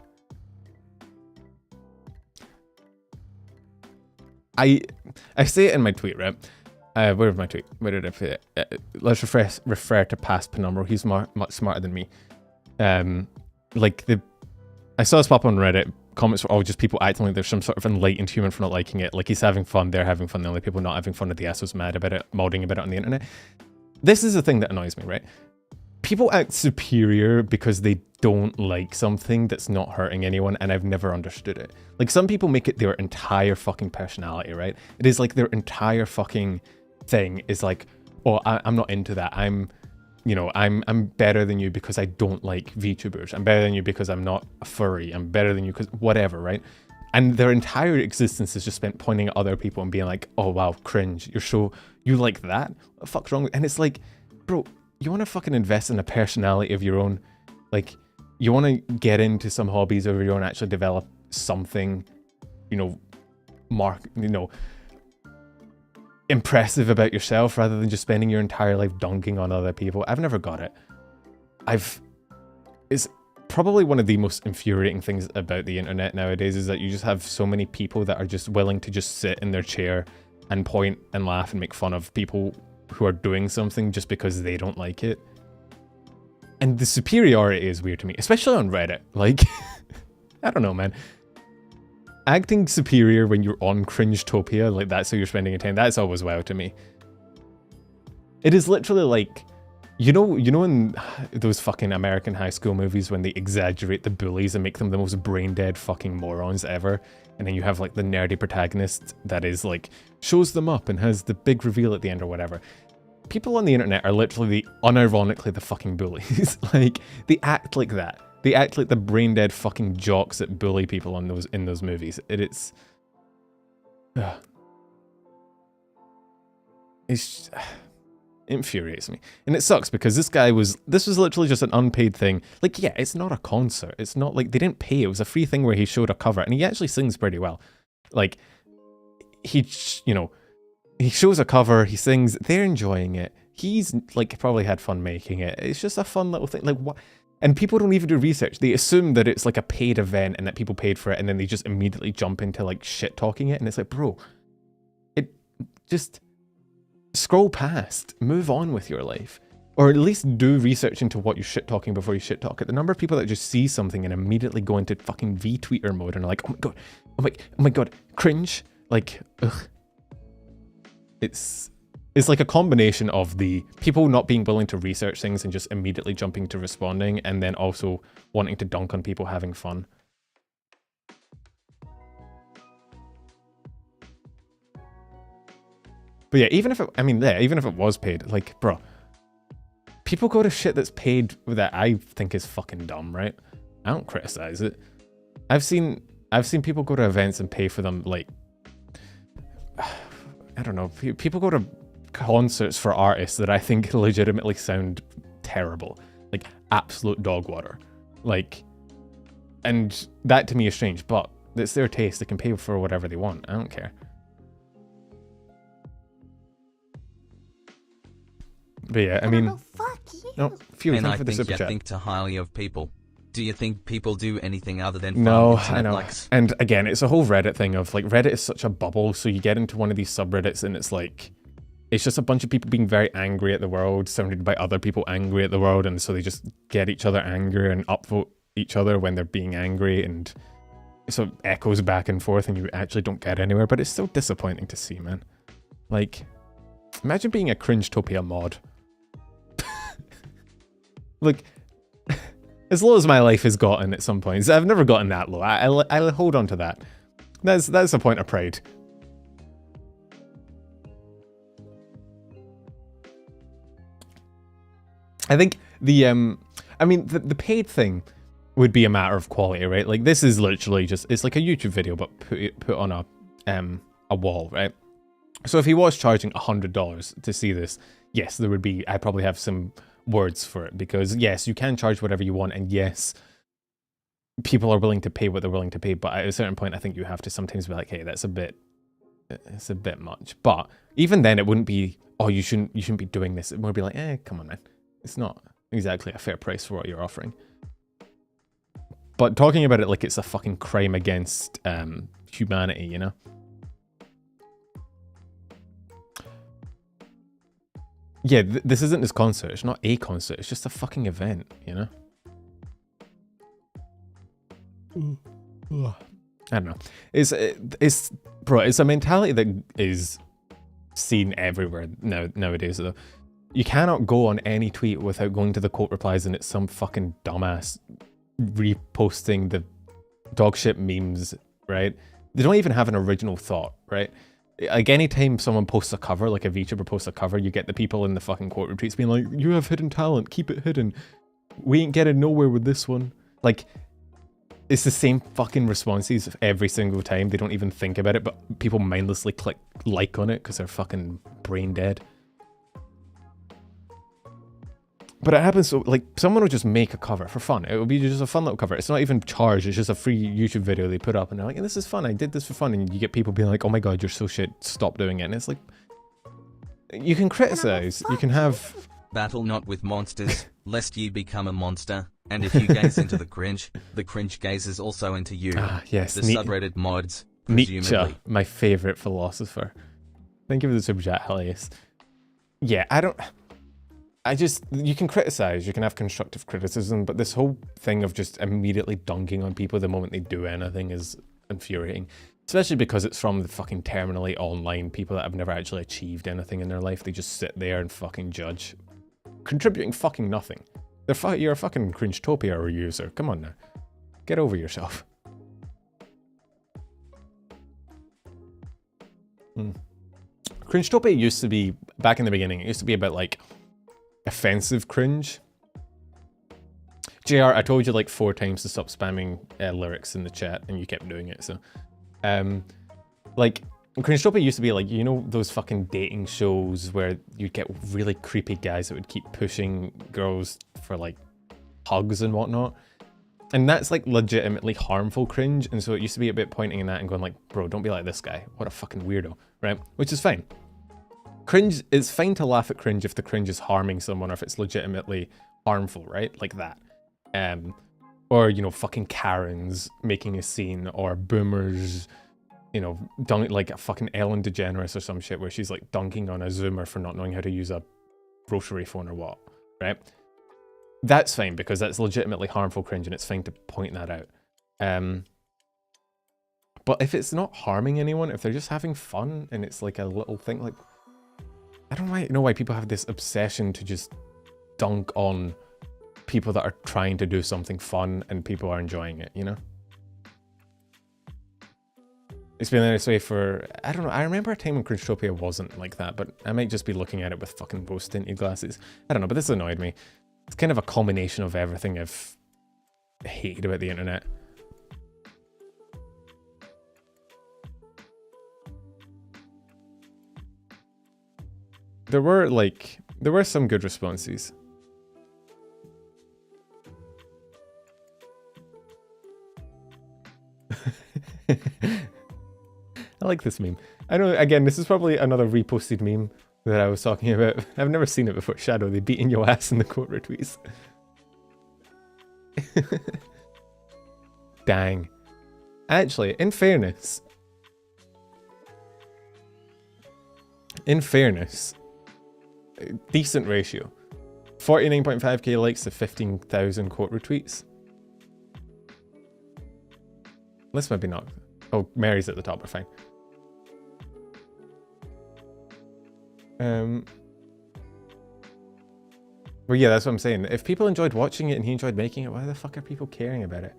I say it in my tweet, right? Where's my tweet? Where did I put it? Let's refer to past Penumbra. He's much smarter than me. I saw this pop on Reddit. Comments were all just people acting like there's some sort of enlightened human for not liking it. Like, he's having fun, they're having fun. The only people not having fun are the assholes mad about it, modding about it on the internet. This is the thing that annoys me, right? people act superior because they don't like something that's not hurting anyone, and I've never understood it. Like, some people make it their entire fucking personality, right? It is like their entire fucking thing is like, oh, I'm not into that. I'm better than you because I don't like VTubers. I'm better than you because I'm not a furry. I'm better than you because whatever, right? And their entire existence is just spent pointing at other people and being like, oh wow, cringe. You like that? What the fuck's wrong with? And it's like, bro, you want to fucking invest in a personality of your own? Like, you want to get into some hobbies of your own, actually develop something, impressive about yourself rather than just spending your entire life dunking on other people. I've never got it. It's probably one of the most infuriating things about the internet nowadays is that you just have so many people that are just willing to just sit in their chair and point and laugh and make fun of people who are doing something just because they don't like it. And the superiority is weird to me, especially on Reddit. Like, I don't know, man. Acting superior when you're on Cringetopia, like that's how you're spending your time, that's always wild to me. It is literally like, you know in those fucking American high school movies when they exaggerate the bullies and make them the most brain dead fucking morons ever, and then you have like the nerdy protagonist that is like, shows them up and has the big reveal at the end or whatever. People on the internet are literally unironically the fucking bullies. Like, they act like that. They act like the brain dead fucking jocks that bully people on in those movies. It's it infuriates me. And it sucks because this was literally just an unpaid thing. Like, yeah, it's not a concert. It's not like they didn't pay. It was a free thing where he showed a cover and he actually sings pretty well. Like, he shows a cover, he sings, they're enjoying it. He's like probably had fun making it. It's just a fun little thing. Like, what? And people don't even do research. They assume that it's like a paid event and that people paid for it, and then they just immediately jump into like shit talking it. And it's like, bro, it just scroll past, move on with your life, or at least do research into what you're shit talking before you shit talk it. The number of people that just see something and immediately go into fucking V-tweeter mode and are like, oh my god, cringe. Like, ugh. It's like a combination of the people not being willing to research things and just immediately jumping to responding, and then also wanting to dunk on people having fun. But yeah, even if it was paid, like, bro, people go to shit that's paid that I think is fucking dumb, right? I don't criticize it. I've seen people go to events and pay for them, like, I don't know, people go to concerts for artists that I think legitimately sound terrible, like absolute dog water, like, and that to me is strange, but it's their taste. They can pay for whatever they want. I don't care. But yeah, I mean, Fuck you. no, few And thanks I for the think super you chat. think too highly of people. Do you think people do anything other than No, farm I know. likes? And again, it's a whole Reddit thing of like, Reddit is such a bubble, so you get into one of these subreddits and it's like, it's just a bunch of people being very angry at the world, surrounded by other people angry at the world, and so they just get each other angry and upvote each other when they're being angry, and so it echoes back and forth and you actually don't get anywhere, but it's so disappointing to see, man. Like, imagine being a Cringetopia mod. Like, as low as my life has gotten at some points, I've never gotten that low. I'll hold on to that. That's a point of pride. I think the paid thing would be a matter of quality, right? Like, this is literally just, it's like a YouTube video, but put on a wall, right? So if he was charging $100 to see this, yes, there would be, I probably have some words for it, because yes, you can charge whatever you want, and yes, people are willing to pay what they're willing to pay, but at a certain point, I think you have to sometimes be like, hey, it's a bit much. But even then, it wouldn't be, oh, you shouldn't be doing this. It would be like, come on, man. It's not exactly a fair price for what you're offering. But talking about it like it's a fucking crime against humanity, you know? Yeah, this isn't his concert. It's not a concert. It's just a fucking event, you know? I don't know. It's bro, it's a mentality that is seen everywhere nowadays, though. You cannot go on any tweet without going to the quote replies and it's some fucking dumbass reposting the dog shit memes, right? They don't even have an original thought, right? Like anytime someone posts a cover, like a VTuber posts a cover, you get the people in the fucking quote retweets being like, you have hidden talent, keep it hidden. We ain't getting nowhere with this one. Like, it's the same fucking responses every single time. They don't even think about it, but people mindlessly click like on it because they're fucking brain dead. But it happens, so, like, someone will just make a cover for fun. It will be just a fun little cover. It's not even charged. It's just a free YouTube video they put up and they're like, this is fun. I did this for fun. And you get people being like, oh my God, you're so shit. Stop doing it. And it's like, you can criticize. You can have... Battle not with monsters, lest ye become a monster. And if you gaze into the cringe gazes also into you. Ah, yes. The subreddit mods, presumably. Nietzsche, my favorite philosopher. Thank you for the super chat, Helios. Yeah, you can criticize, you can have constructive criticism, but this whole thing of just immediately dunking on people the moment they do anything is infuriating. Especially because it's from the fucking terminally online people that have never actually achieved anything in their life. They just sit there and fucking judge. Contributing fucking nothing. You're a fucking Cringetopia user. Come on now. Get over yourself. Cringetopia used to be, back in the beginning, it used to be about like offensive cringe. JR, I told you like 4 times to stop spamming lyrics in the chat and you kept doing it, so. Like, Cringetopia used to be like, you know those fucking dating shows where you'd get really creepy guys that would keep pushing girls for like hugs and whatnot? And that's like legitimately harmful cringe, and so it used to be a bit pointing in that and going like, bro, don't be like this guy. What a fucking weirdo, right? Which is fine. Cringe, it's fine to laugh at cringe if the cringe is harming someone or if it's legitimately harmful, right? Like that. Or, you know, fucking Karens making a scene, or boomers, you know, like a fucking Ellen DeGeneres or some shit where she's like dunking on a Zoomer for not knowing how to use a rotary phone or what, right? That's fine because that's legitimately harmful cringe and it's fine to point that out. But if it's not harming anyone, if they're just having fun and it's like a little thing, like, I don't know why people have this obsession to just dunk on people that are trying to do something fun and people are enjoying it, you know? It's been this way for, I don't know, I remember a time when Cringetopia wasn't like that, but I might just be looking at it with fucking rose-tinted glasses. I don't know, but this annoyed me. It's kind of a combination of everything I've hated about the internet. There were some good responses. I like this meme. I know, again, this is probably another reposted meme that I was talking about. I've never seen it before. Shadow, they beating your ass in the quote retweets. Dang. Actually, in fairness, decent ratio. 49.5k likes to 15,000 quote retweets. Let's maybe not. Oh, Mary's at the top, we're fine. Well, yeah, that's what I'm saying. If people enjoyed watching it and he enjoyed making it, why the fuck are people caring about it?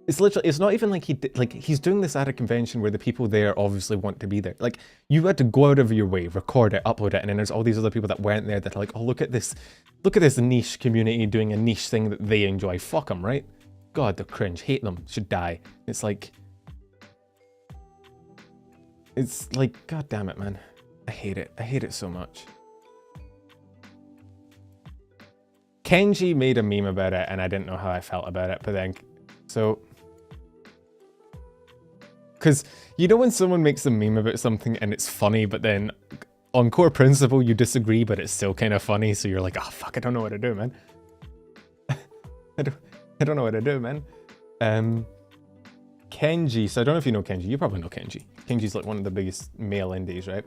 It's literally, it's not even like he's doing this at a convention where the people there obviously want to be there. Like, you had to go out of your way, record it, upload it, and then there's all these other people that weren't there that are like, oh, look at this niche community doing a niche thing that they enjoy. Fuck them, right? God, they're cringe. Hate them. Should die. It's like, god damn it, man. I hate it. I hate it so much. Kenji made a meme about it, and I didn't know how I felt about it, but then, so... Because, you know when someone makes a meme about something and it's funny, but then on core principle you disagree, but it's still kind of funny, so you're like, oh fuck, I don't know what to do, man. I don't know what to do, man. Kenji, so I don't know if you know Kenji. You probably know Kenji. Kenji's like one of the biggest male indies, right?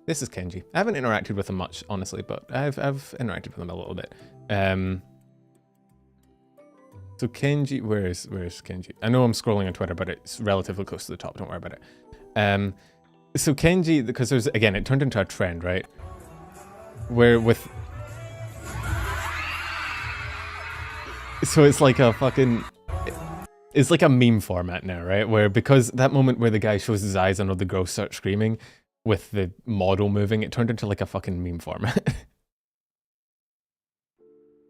This is Kenji. I haven't interacted with him much, honestly, but I've interacted with him a little bit. So Kenji, where's Kenji? I know I'm scrolling on Twitter, but it's relatively close to the top. Don't worry about it. So Kenji, because there's, again, it turned into a trend, right? where with... So it's like a fucking... It's like a meme format now, right? Where because that moment where the guy shows his eyes and all the girls start screaming with the model moving, it turned into like a fucking meme format.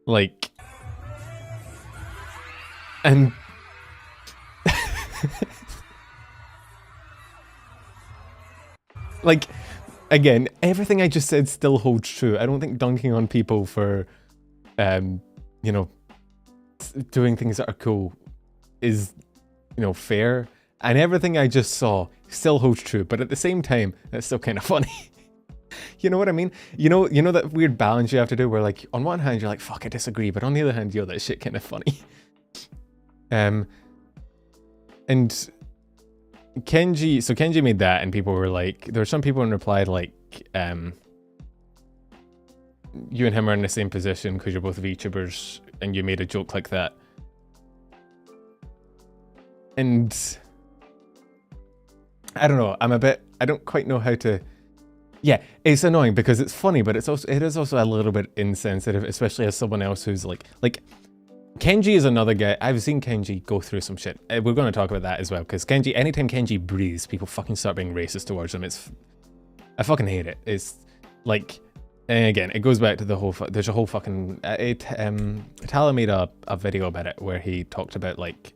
Like... And... Like, again, everything I just said still holds true. I don't think dunking on people for, you know, doing things that are cool is, you know, fair. And everything I just saw still holds true. But at the same time, that's still kind of funny. You know what I mean? You know that weird balance you have to do where, like, on one hand, you're like, fuck, I disagree. But on the other hand, yo, that shit kind of funny. And... Kenji made that, and people were like, there were some people in reply like, you and him are in the same position because you're both VTubers, and you made a joke like that. And I don't know, I don't quite know how to, yeah, it's annoying because it's funny, but it is also a little bit insensitive, especially as someone else who's like, Kenji is another guy. I've seen Kenji go through some shit. We're going to talk about that as well, because Kenji, anytime Kenji breathes, people fucking start being racist towards him. I fucking hate it. It's like, and again, it goes back to the whole, there's a whole fucking, Tala made a video about it where he talked about like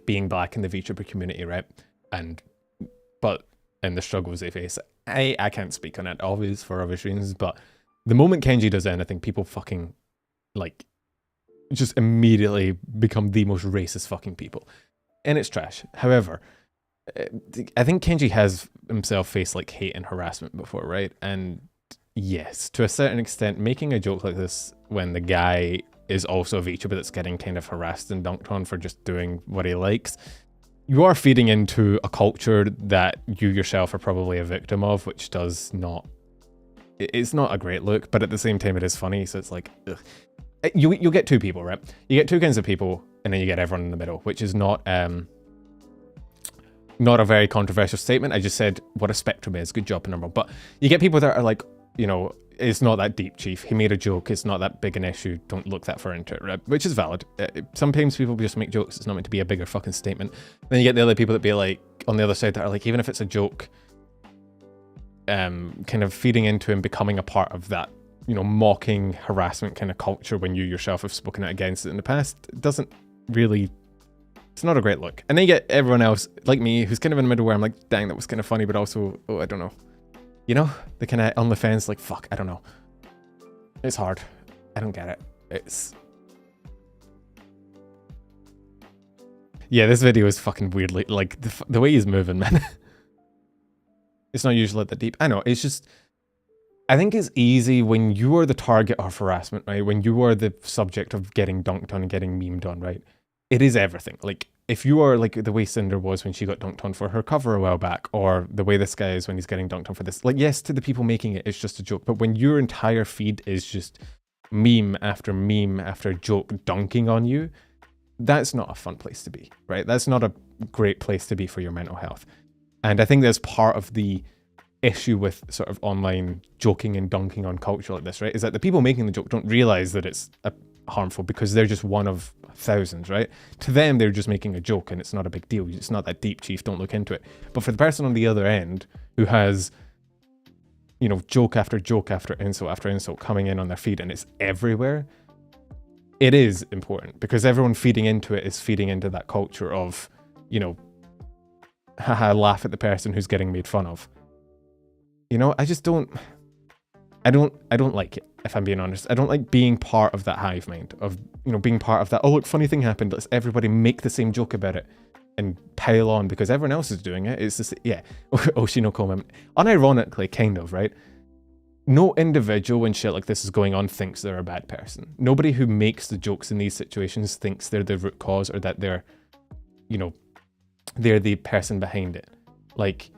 being black in the VTuber community, right? And the struggles they face. I can't speak on it, obvious, for obvious reasons, but the moment Kenji does anything, people fucking, like, just immediately become the most racist fucking people. And it's trash. However, I think Kenji has himself faced like hate and harassment before, right? And yes, to a certain extent, making a joke like this when the guy is also a VTuber that's getting kind of harassed and dunked on for just doing what he likes, you are feeding into a culture that you yourself are probably a victim of, which does not... It's not a great look, but at the same time it is funny, so it's like... Ugh. You'll get two people, right? You get two kinds of people, and then you get everyone in the middle, which is not a very controversial statement. I just said what a spectrum is. Good job, number. But you get people that are like, you know, it's not that deep, chief. He made a joke. It's not that big an issue. Don't look that far into it, right? Which is valid. Sometimes people just make jokes. It's not meant to be a bigger fucking statement. Then you get the other people that be like, on the other side, that are like, even if it's a joke, kind of feeding into and becoming a part of that, you know, mocking harassment kind of culture when you yourself have spoken out against it in the past. It doesn't really, it's not a great look. And then you get everyone else like me who's kind of in the middle where I'm like, dang, that was kind of funny, but also, oh, I don't know. You know, the kind of on the fence, like, fuck, I don't know. It's hard. I don't get it. It's... Yeah, this video is fucking weirdly, like, the way he's moving, man. It's not usually that deep. I know, it's just... I think it's easy when you are the target of harassment, right? When you are the subject of getting dunked on and getting memed on, right? It is everything. Like, if you are like the way Cinder was when she got dunked on for her cover a while back, or the way this guy is when he's getting dunked on for this. Like, yes, to the people making it, it's just a joke. But when your entire feed is just meme after joke dunking on you, that's not a fun place to be, right? That's not a great place to be for your mental health. And I think that's part of the issue with sort of online joking and dunking on culture like this, right? Is that the people making the joke don't realize that it's harmful because they're just one of thousands, right? To them, they're just making a joke and it's not a big deal. It's not that deep, chief. Don't look into it. But for the person on the other end who has, you know, joke after insult coming in on their feed and it's everywhere, it is important because everyone feeding into it is feeding into that culture of, you know, haha, laugh at the person who's getting made fun of. You know, I just don't like it, if I'm being honest. I don't like being part of that hive mind of, you know, being part of that, oh, look, funny thing happened, let's everybody make the same joke about it and pile on because everyone else is doing it. It's just, yeah. Oshino comment. Unironically, kind of, right? No individual when shit like this is going on thinks they're a bad person. Nobody who makes the jokes in these situations thinks they're the root cause or that they're, you know, they're the person behind it. Like,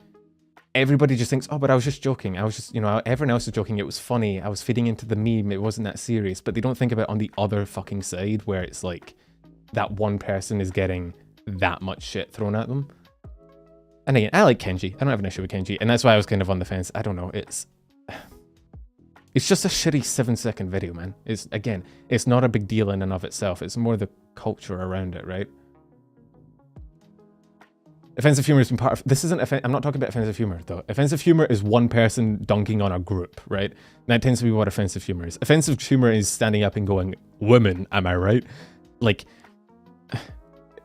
everybody just thinks, oh, but I was just joking. I was just, you know, everyone else is joking. It was funny. I was feeding into the meme. It wasn't that serious. But they don't think about on the other fucking side where it's like that one person is getting that much shit thrown at them. And again, I like Kenji. I don't have an issue with Kenji. And that's why I was kind of on the fence. I don't know. It's... It's just a shitty 7-second video, man. It's not a big deal in and of itself. It's more the culture around it, right? Offensive humor has been part of... This isn't... I'm not talking about offensive humor, though. Offensive humor is one person dunking on a group, right? And that tends to be what offensive humor is. Offensive humor is standing up and going, women, am I right? Like,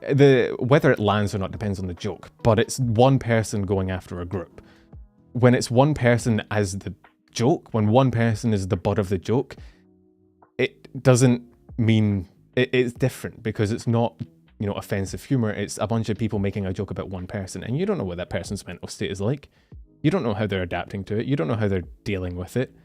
whether it lands or not depends on the joke, but it's one person going after a group. When it's one person as the joke, when one person is the butt of the joke, it doesn't mean... It's different because it's not... you know, offensive humor. It's a bunch of people making a joke about one person, and you don't know what that person's mental state is like. You don't know how they're adapting to it. You don't know how they're dealing with it.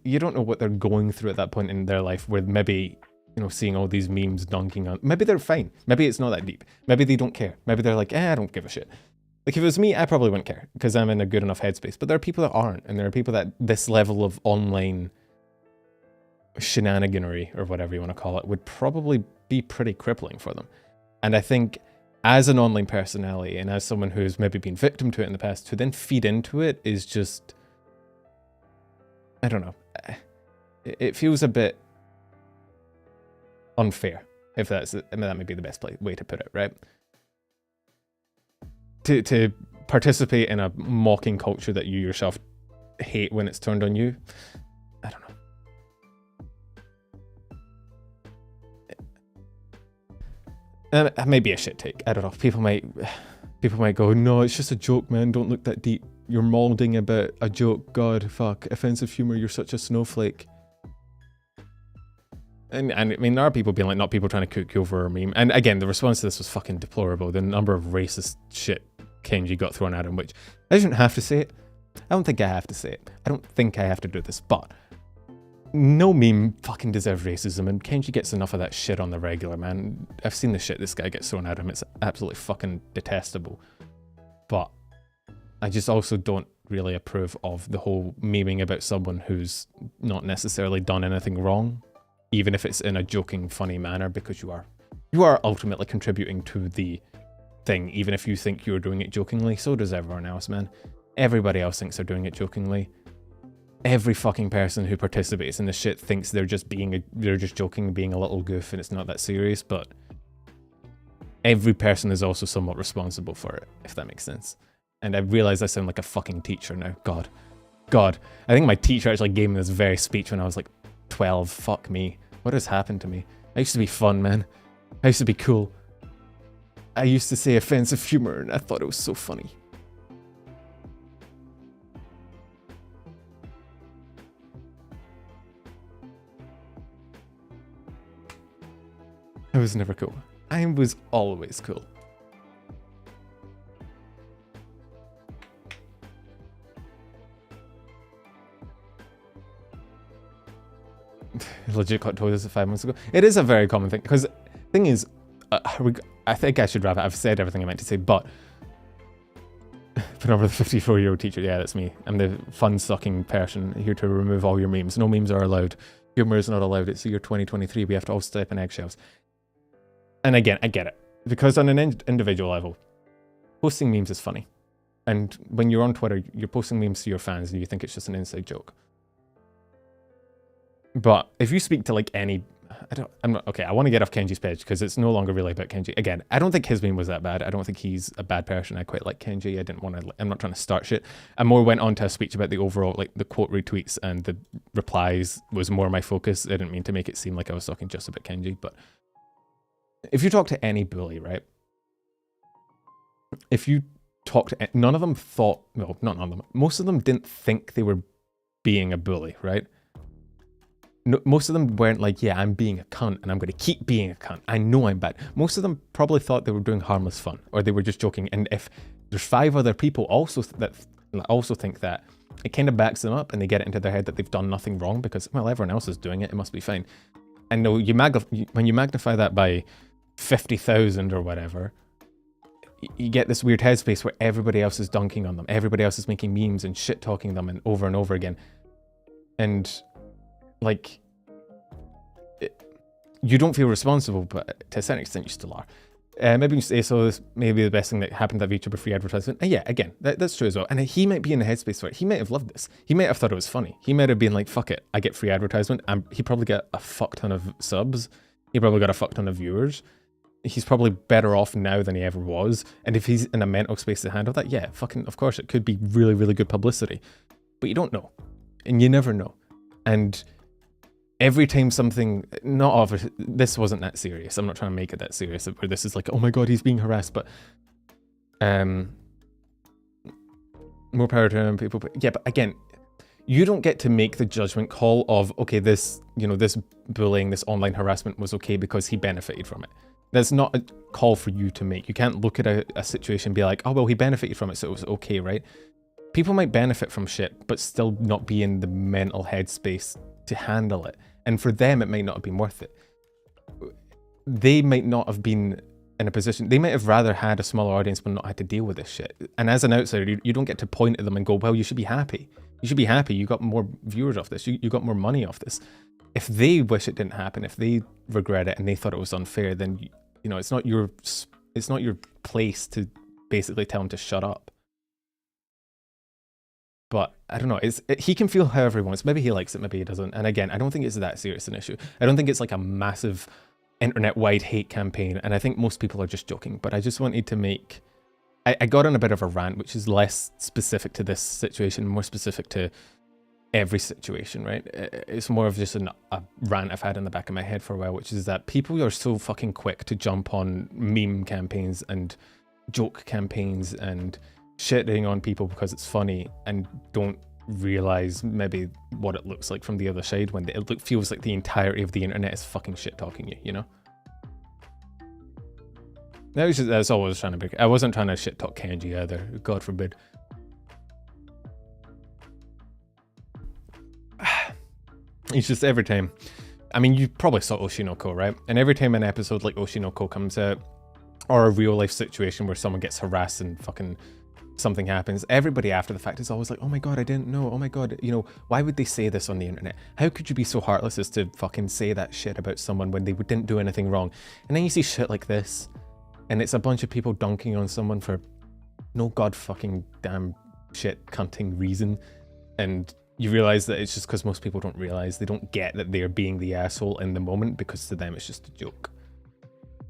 You don't know what they're going through at that point in their life where maybe, you know, seeing all these memes dunking on... Maybe they're fine. Maybe it's not that deep. Maybe they don't care. Maybe they're like, I don't give a shit. Like, if it was me, I probably wouldn't care because I'm in a good enough headspace. But there are people that aren't, and there are people that this level of online shenaniganery, or whatever you want to call it, would probably be pretty crippling for them. And I think as an online personality and as someone who's maybe been victim to it in the past, to then feed into it is just, I don't know. It feels a bit unfair, if that's, I mean, that may be the best way to put it, right? To participate in a mocking culture that you yourself hate when it's turned on you, I don't know. It may be a shit take. I don't know. People might go, no, it's just a joke, man. Don't look that deep. You're molding about a joke. God, fuck. Offensive humor. You're such a snowflake. And I mean, there are people being like, not people trying to cook you over a meme. And again, the response to this was fucking deplorable. The number of racist shit Kenji got thrown at him, which I shouldn't have to say it. I don't think I have to say it. I don't think I have to do this, but no meme fucking deserves racism, and Kenji gets enough of that shit on the regular, man. I've seen the shit this guy gets thrown at him. It's absolutely fucking detestable. But I just also don't really approve of the whole memeing about someone who's not necessarily done anything wrong, even if it's in a joking, funny manner, because you are ultimately contributing to the thing, even if you think you're doing it jokingly. So does everyone else, man. Everybody else thinks they're doing it jokingly. Every fucking person who participates in this shit thinks they're just joking, being a little goof, and it's not that serious, but every person is also somewhat responsible for it, if that makes sense. And I realize I sound like a fucking teacher now. God. I think my teacher actually gave me this very speech when I was like 12. Fuck me. What has happened to me? I used to be fun, man. I used to be cool. I used to say offensive humor, and I thought it was so funny. I was never cool. I was always cool. Legit got told this 5 months ago. It is a very common thing, because the thing is, I think I should wrap it. I've said everything I meant to say, but Penumbra, the 54-year-old teacher, yeah, that's me. I'm the fun-sucking person here to remove all your memes. No memes are allowed. Humor is not allowed. It's the year 2023. We have to all step in eggshells. And again, I get it. Because on an individual level, posting memes is funny. And when you're on Twitter, you're posting memes to your fans and you think it's just an inside joke. But if you speak to like any... I want to get off Kenji's page because it's no longer really about Kenji. Again, I don't think his meme was that bad. I don't think he's a bad person. I quite like Kenji. I'm not trying to start shit. I more went on to a speech about the overall, like the quote retweets and the replies was more my focus. I didn't mean to make it seem like I was talking just about Kenji, but if you talk to any bully, right? If you talk to... None of them thought... Well, not none of them. Most of them didn't think they were being a bully, right? No, most of them weren't like, yeah, I'm being a cunt and I'm going to keep being a cunt. I know I'm bad. Most of them probably thought they were doing harmless fun or they were just joking. And if there's 5 other people also think that, it kind of backs them up and they get it into their head that they've done nothing wrong because, well, everyone else is doing it. It must be fine. And no, when you magnify that by 50,000 or whatever, you get this weird headspace where everybody else is dunking on them. Everybody else is making memes and shit talking them and over again. And like, you don't feel responsible, but to a certain extent you still are. Maybe you say so. This may be the best thing that happened to that VTuber free advertisement. And yeah, again, that's true as well. And he might be in the headspace for it. He might have loved this. He might have thought it was funny. He might have been like, fuck it, I get free advertisement. He probably got a fuck ton of subs. He probably got a fuck ton of viewers. He's probably better off now than he ever was. And if he's in a mental space to handle that, yeah, fucking, of course, it could be really, really good publicity. But you don't know. And you never know. And every time something, not obvious, this wasn't that serious. I'm not trying to make it that serious, where this is like, oh my god, he's being harassed. But more power to him, people. But yeah, but again, you don't get to make the judgment call of, okay, this, you know, this bullying, this online harassment was okay because he benefited from it. That's not a call for you to make. You can't look at a situation and be like, oh, well, he benefited from it, so it was okay, right? People might benefit from shit, but still not be in the mental headspace to handle it. And for them, it might not have been worth it. They might not have been in a position, they might have rather had a smaller audience but not had to deal with this shit. And as an outsider, you don't get to point at them and go, well, you should be happy. You should be happy. You got more viewers off this. You got more money off this. If they wish it didn't happen, if they regret it and they thought it was unfair, then, you know, it's not your place to basically tell them to shut up. But I don't know, he can feel however he wants. Maybe he likes it, maybe he doesn't. And again, I don't think it's that serious an issue. I don't think it's like a massive internet-wide hate campaign. And I think most people are just joking. But I just wanted to make... I got on a bit of a rant, which is less specific to this situation, more specific to every situation, right? It's more of just a rant I've had in the back of my head for a while, which is that people are so fucking quick to jump on meme campaigns and joke campaigns and shitting on people because it's funny and don't realize maybe what it looks like from the other side when it feels like the entirety of the internet is fucking shit talking you, you know? That's all I was trying to be. I wasn't trying to shit talk Kenji either, God forbid. It's just every time. I mean, you probably saw Oshinoko, right? And every time an episode like Oshinoko comes out, or a real life situation where someone gets harassed and fucking something happens, everybody after the fact is always like, oh my god, I didn't know, oh my god, you know, why would they say this on the internet? How could you be so heartless as to fucking say that shit about someone when they didn't do anything wrong? And then you see shit like this, and it's a bunch of people dunking on someone for no god fucking damn shit cunting reason, and you realize that it's just because most people don't realize, they don't get that they're being the asshole in the moment, because to them it's just a joke.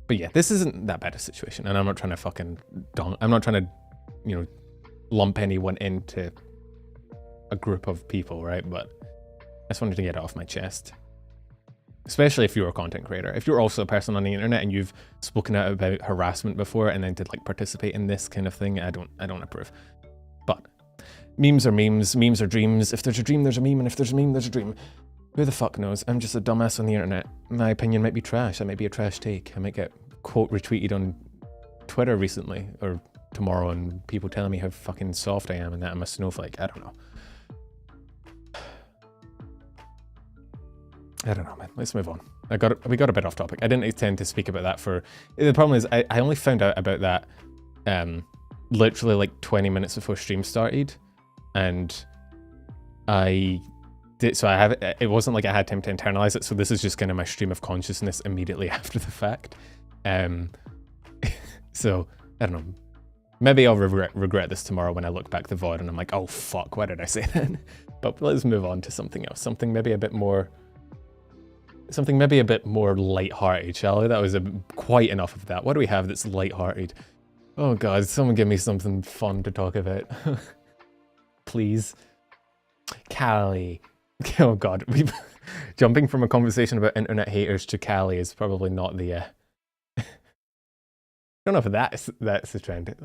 But yeah, this isn't that bad a situation, and I'm not trying to fucking I'm not trying to, you know, lump anyone into a group of people, right? But I just wanted to get it off my chest. Especially if you're a content creator. If you're also a person on the internet and you've spoken out about harassment before and then to like participate in this kind of thing, I don't approve. But memes are memes, memes are dreams. If there's a dream, there's a meme, and if there's a meme, there's a dream. Who the fuck knows? I'm just a dumbass on the internet. My opinion might be trash. That might be a trash take. I might get quote retweeted on Twitter recently or tomorrow, and people telling me how fucking soft I am and that I'm a snowflake. I don't know. I don't know, man. Let's move on. We got a bit off topic. I didn't intend to speak about that for... The problem is I only found out about that literally like 20 minutes before stream started, and I did, so I have it wasn't like I had time to internalize it, so this is just kind of my stream of consciousness immediately after the fact. So I don't know, maybe I'll regret this tomorrow when I look back the VOD and I'm like, oh fuck, why did I say that? But let's move on to something else, something maybe a bit more light-hearted, shall we? That was quite enough of that. What do we have that's light-hearted? Oh god, someone give me something fun to talk about. Please. Calli. Oh god, jumping from a conversation about internet haters to Calli is probably not the... I don't know if that's the trend.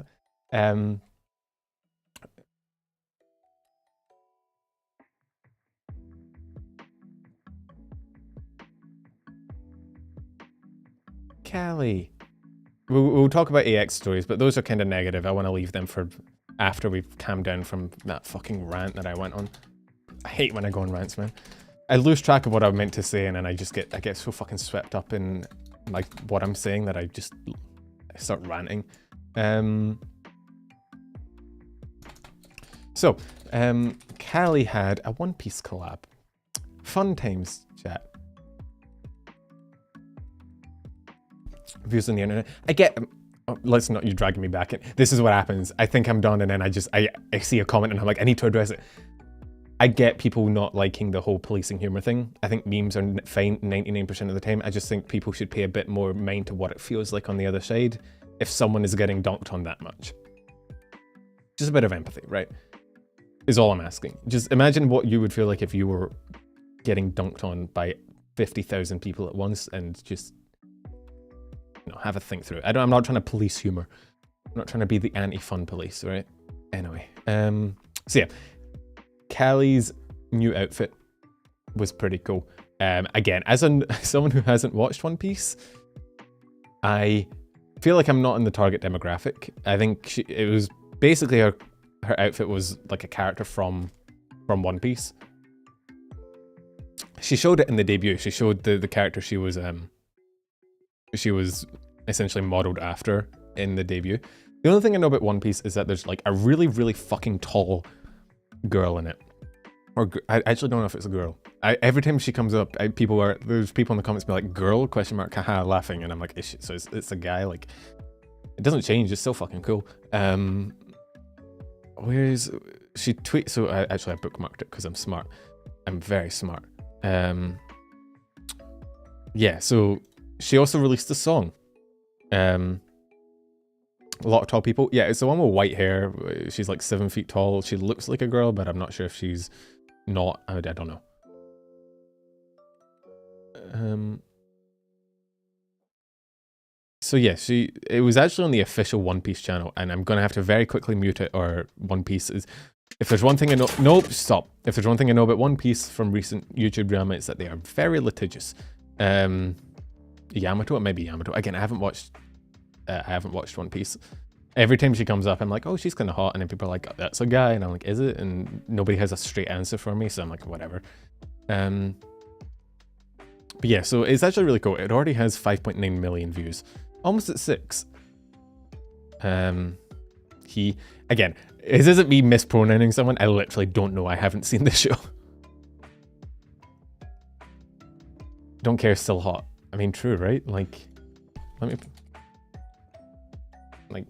Calli. We'll talk about AX stories, but those are kind of negative. I want to leave them for after we've calmed down from that fucking rant that I went on. I hate when I go on rants, man. I lose track of what I meant to say, and then I get so fucking swept up in like what I'm saying that I start ranting. So, Calli had a One Piece collab. Fun times, chat. views on the internet. I get, let's not, you're dragging me back in. This is what happens. I think I'm done and then I see a comment and I'm like, I need to address it. I get people not liking the whole policing humor thing. I think memes are fine 99% of the time. I just think people should pay a bit more mind to what it feels like on the other side if someone is getting dunked on that much. Just a bit of empathy, right? Is all I'm asking. Just imagine what you would feel like if you were getting dunked on by 50,000 people at once and just, you know, have a think through it. I'm not trying to police humor. I'm not trying to be the anti-fun police, right? Anyway, so yeah, Calli's new outfit was pretty cool. Again, as someone who hasn't watched One Piece, I feel like I'm not in the target demographic. I think it was basically her outfit was like a character from One Piece. She showed it in the debut. She showed the character she was essentially modeled after in the debut. The only thing I know about One Piece is that there's like a really, really fucking tall girl in it. Or I actually don't know if it's a girl. Every time she comes up, there's people in the comments be like, girl, question mark, haha, laughing. And I'm like, so it's a guy, like, it doesn't change. It's so fucking cool. Where's, she tweets, so I bookmarked it because I'm smart. I'm very smart. Yeah, so she also released a song. A lot of tall people. Yeah, it's the one with white hair. She's like 7 feet tall. She looks like a girl, but I'm not sure if she's not. I don't know. So yeah, it was actually on the official One Piece channel, and I'm gonna have to very quickly mute it, or One Piece is. If there's one thing I know, nope, stop. If there's one thing I know about One Piece from recent YouTube drama, it's that they are very litigious. Yamato, it may be Yamato. Again, I haven't watched One Piece. Every time she comes up, I'm like, oh, she's kind of hot, and then people are like, oh, that's a guy, and I'm like, is it? And nobody has a straight answer for me, so I'm like, whatever. But yeah, so it's actually really cool. It already has 5.9 million views, almost at 6. Again, this isn't me mispronouncing someone. I literally don't know. I haven't seen the show. Don't care, still hot. I mean, true, right? Like, let me, like,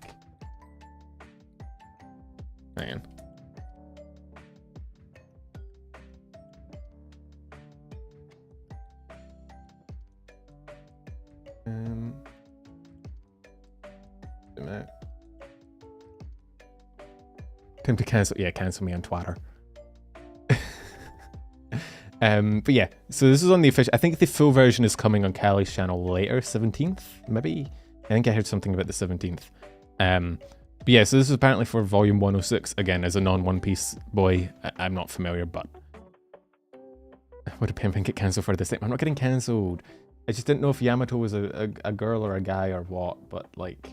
man. Time to cancel. Yeah, cancel me on Twitter. But yeah, so this is on the official. I think the full version is coming on Calli's channel later, 17th, maybe. I think I heard something about the 17th. But yeah, so this is apparently for volume 106. Again, as a non-One Piece boy, I'm not familiar, but would a pimp get cancelled for this thing? I'm not getting cancelled. I just didn't know if Yamato was a girl or a guy or what, but like,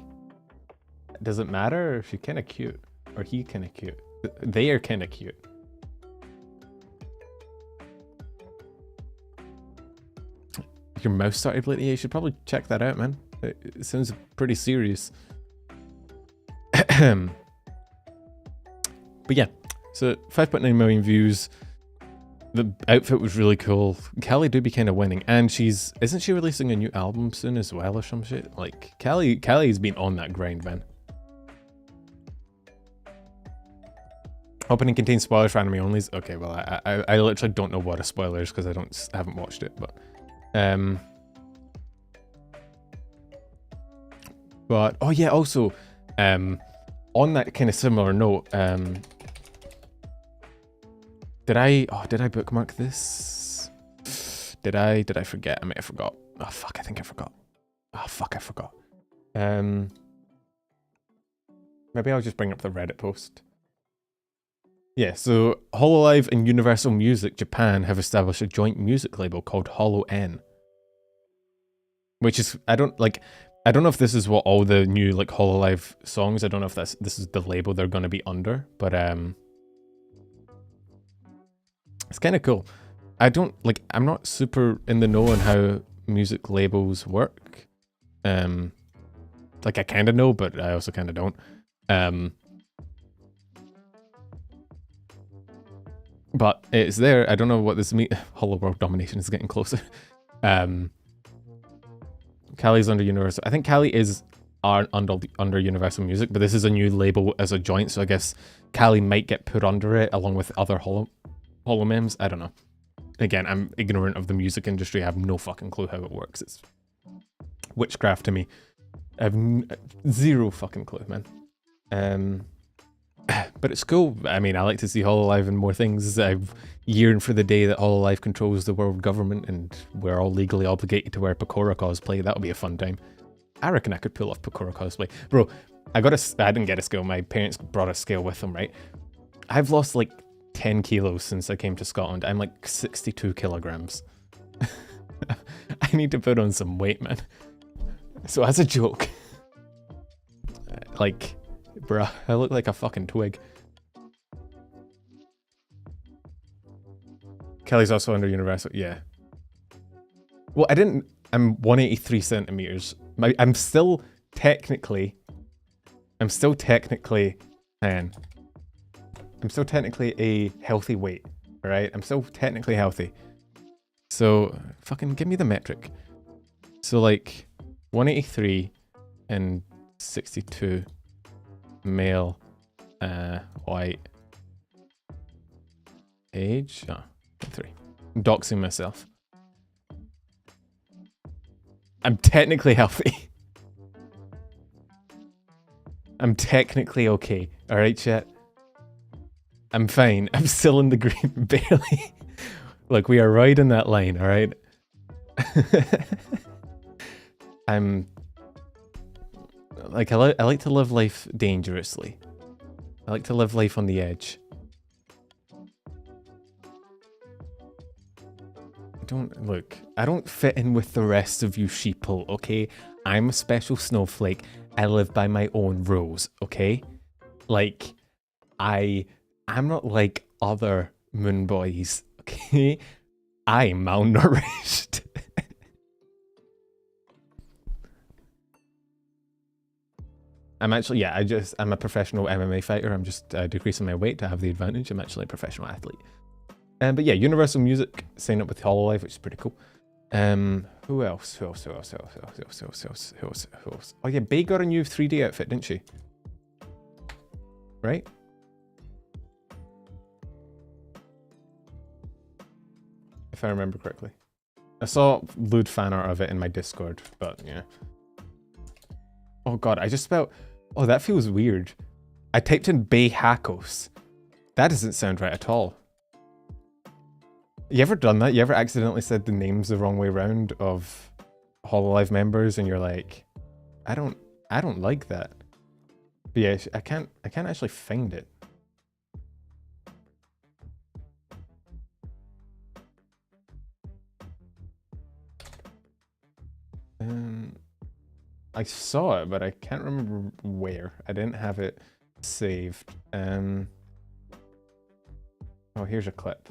does it matter? She kind of cute, or he kind of cute. They are kind of cute. Your mouse started bleeding. Yeah, you should probably check that out, man. It sounds pretty serious. But yeah, so 5.9 million views. The outfit was really cool. Calli do be kind of winning, and isn't she releasing a new album soon as well or some shit? Like, Calli's been on that grind, man. Opening contains spoilers for anime onlys. Okay, well, I literally don't know what a spoiler is because I haven't watched it, but oh yeah, also on that kind of similar note, did I bookmark this? Did I forget? I might have forgot. Oh fuck, I think I forgot. Oh fuck, I forgot. Maybe I'll just bring up the Reddit post. Yeah, so Hololive and Universal Music Japan have established a joint music label called Holo EN. Which is, I don't know if this is what all the new like Hololive songs, I don't know if this is the label they're gonna be under, but it's kind of cool. I'm not super in the know on how music labels work. Like I kind of know, but I also kind of don't. But it's there. I don't know what this means. Hollow World domination is getting closer. But Calli's under Universal. I think Calli is under Universal Music, but this is a new label as a joint, so I guess Calli might get put under it along with other holomems. I don't know. Again, I'm ignorant of the music industry. I have no fucking clue how it works. It's witchcraft to me. I have zero fucking clue, man. But it's cool. I mean, I like to see Hololive and more things. I've yearned for the day that Hololive controls the world government and we're all legally obligated to wear Pokora cosplay. That'll be a fun time. I reckon I could pull off Pokora cosplay. Bro, I didn't get a scale. My parents brought a scale with them, right? I've lost like 10 kilos since I came to Scotland. I'm like 62 kilograms. I need to put on some weight, man. So as a joke, like, bruh, I look like a fucking twig. Kelly's also under Universal, yeah. Well, I'm 183 centimeters. I'm still technically a healthy weight, alright? I'm still technically healthy. So, fucking give me the metric. So, like, 183 and 62 male, white, age, 3. I'm doxing myself. I'm technically healthy. I'm technically okay. Alright, chat? I'm fine. I'm still in the green, barely. Look, we are right in that line, alright? I'm... Like, I like to live life dangerously. I like to live life on the edge. I don't fit in with the rest of you sheeple, okay? I'm a special snowflake. I live by my own rules, okay? Like, I'm not like other moon boys, okay? I'm malnourished. I'm actually, yeah, I'm a professional MMA fighter. I'm just decreasing my weight to have the advantage. I'm actually a professional athlete. But yeah, Universal Music, sign up with Hololive, which is pretty cool. Who else? Who else? Oh yeah, Bae got a new 3D outfit, didn't she? Right? If I remember correctly. I saw lewd fan art of it in my Discord, but yeah. Oh god, I just spelled... Oh, that feels weird. I typed in Bae Hakos. That doesn't sound right at all. You ever done that? You ever accidentally said the names the wrong way around of Hololive members and you're like, I don't like that. But yeah, I can't actually find it. I saw it, but I can't remember where. I didn't have it saved. Oh, here's a clip.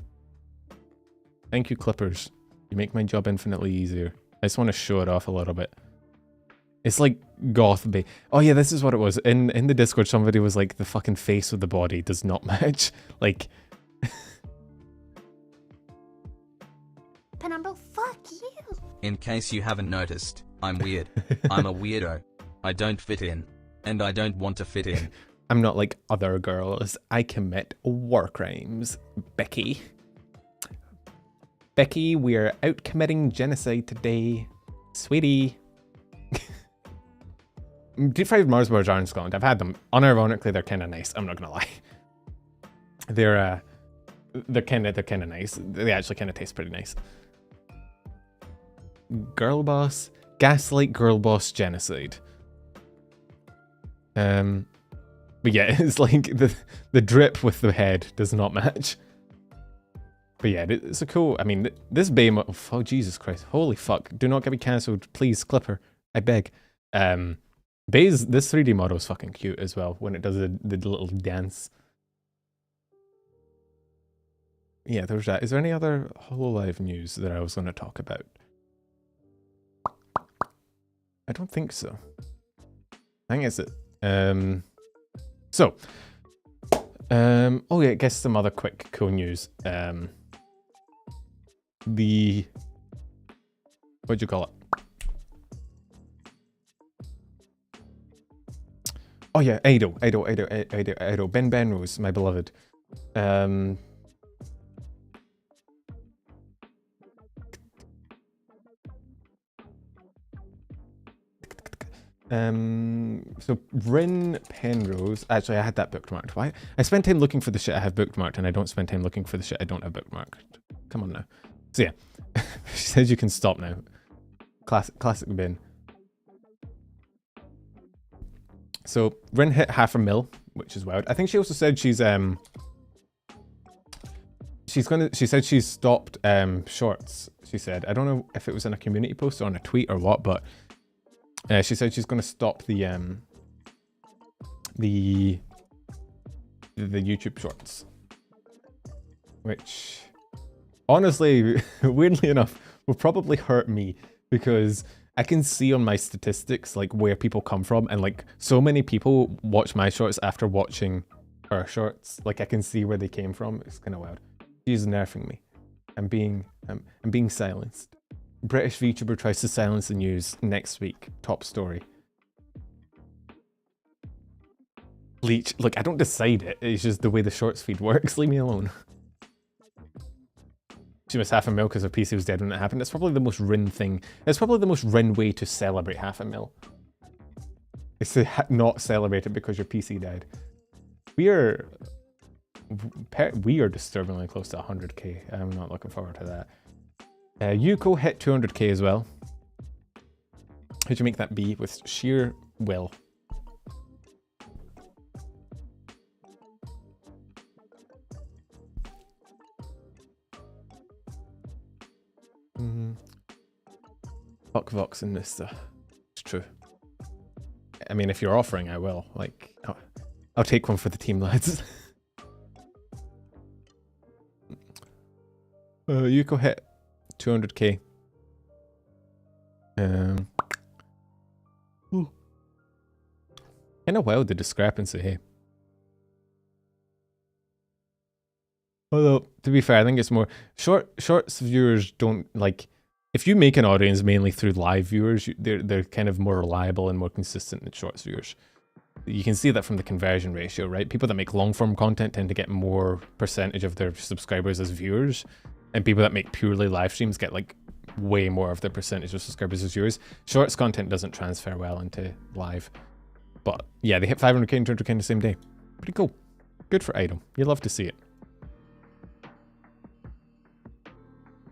Thank you, Clippers. You make my job infinitely easier. I just want to show it off a little bit. It's like goth Bae. Oh yeah, this is what it was. In the Discord, somebody was like, the fucking face with the body does not match. Like... Penumbra, fuck you. In case you haven't noticed, I'm weird. I'm a weirdo. I don't fit in. And I don't want to fit in. I'm not like other girls. I commit war crimes. Becky. Becky, we're out committing genocide today. Sweetie. Deep fried Mars bars are in Scotland. I've had them. Unironically, they're kind of nice. I'm not gonna lie. They're kind of nice. They actually kind of taste pretty nice. Girl boss, gaslight girl boss genocide. But yeah, it's like the drip with the head does not match. But yeah, it's a cool. I mean, this Bae oh Jesus Christ, holy fuck! Do not get me cancelled, please, Clipper. I beg. Bae's this 3D model is fucking cute as well when it does the little dance. Yeah, there's that. Is there any other Hololive news that I was going to talk about? I don't think so. I think that's it. Oh yeah, I guess some other quick cool news. What'd you call it? Oh yeah, Idol. Ben Benrose, my beloved. So Rin Penrose. Actually, I had that bookmarked. Why? I spend time looking for the shit I have bookmarked, and I don't spend time looking for the shit I don't have bookmarked. Come on now. So yeah, she says you can stop now. Classic bin. So Rin hit 500,000, which is wild. I think she also said she said she's stopped shorts. She said, I don't know if it was in a community post or on a tweet or what, but she said she's going to stop the YouTube shorts, which honestly, weirdly enough, will probably hurt me because I can see on my statistics like where people come from, and like so many people watch my shorts after watching her shorts. Like I can see where they came from. It's kind of wild. She's nerfing me. I'm being silenced. British VTuber tries to silence the news next week. Top story. Bleach. Look, I don't decide it. It's just the way the shorts feed works. Leave me alone. She missed 500,000 because her PC was dead when it happened. That's probably the most Rin thing. It's probably the most Rin way to celebrate 500,000. It's to not celebrate it because your PC died. We are disturbingly close to 100k. I'm not looking forward to that. Yuko hit 200k as well. How'd you make that be? With sheer will. Fuck Vox and Mister. It's true. I mean, if you're offering, I will. Like, I'll take one for the team, lads. Yuko hit 200k. Kind of wild, the discrepancy, hey. Although, to be fair, I think it's more shorts viewers don't like. If you make an audience mainly through live viewers, they're kind of more reliable and more consistent than shorts viewers. You can see that from the conversion ratio, right? People that make long form content tend to get more percentage of their subscribers as viewers, and people that make purely live streams get like way more of their percentage of subscribers as viewers. Shorts content doesn't transfer well into live. But yeah, they hit 500k and 200k in the same day. Pretty cool. Good for Idol. You love to see it.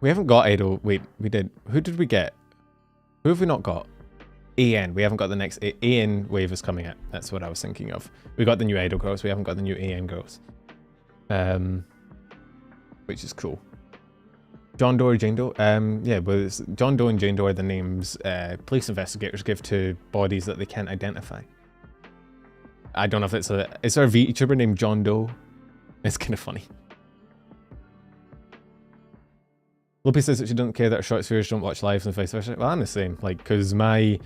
We haven't got Idol. Wait, we did. Who did we get? Who have we not got? AN. We haven't got the next AN wave is coming out. That's what I was thinking of. We got the new Idol girls. We haven't got the new AN girls. Which is cool. John Doe or Jane Doe? Yeah, but John Doe and Jane Doe are the names police investigators give to bodies that they can't identify. I don't know if it's is there a VTuber named John Doe? It's kind of funny. Lopi says that she doesn't care that her shorts viewers don't watch lives and vice versa. Well, I'm the same, like, because my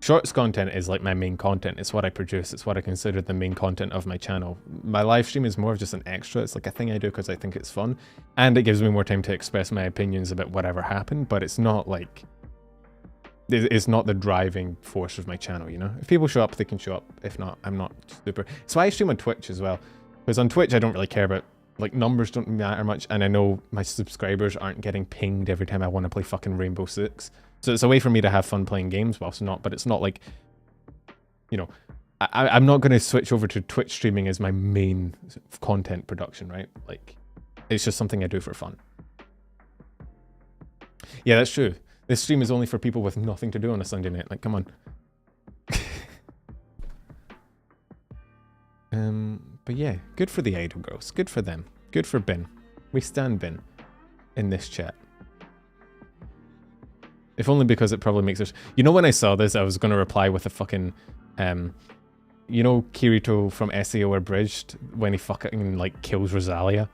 shorts content is like my main content. It's what I produce. It's what I consider the main content of my channel. My live stream is more of just an extra. It's like a thing I do because I think it's fun. And it gives me more time to express my opinions about whatever happened, but it's not like, it's not the driving force of my channel, you know? If people show up, they can show up. If not, I'm not super. So I stream on Twitch as well. Because on Twitch, I don't really care about, like, numbers don't matter much, and I know my subscribers aren't getting pinged every time I want to play fucking Rainbow Six. So it's a way for me to have fun playing games whilst not, but it's not like, you know, I'm not going to switch over to Twitch streaming as my main content production, right? Like, it's just something I do for fun. Yeah, that's true. This stream is only for people with nothing to do on a Sunday night. Like, come on. But yeah, good for the Idol girls. Good for them. Good for Bin. We stand Bin in this chat. If only because it probably makes us... You know, when I saw this, I was going to reply with a fucking... you know Kirito from SAO Abridged? When he fucking, like, kills Rosalia?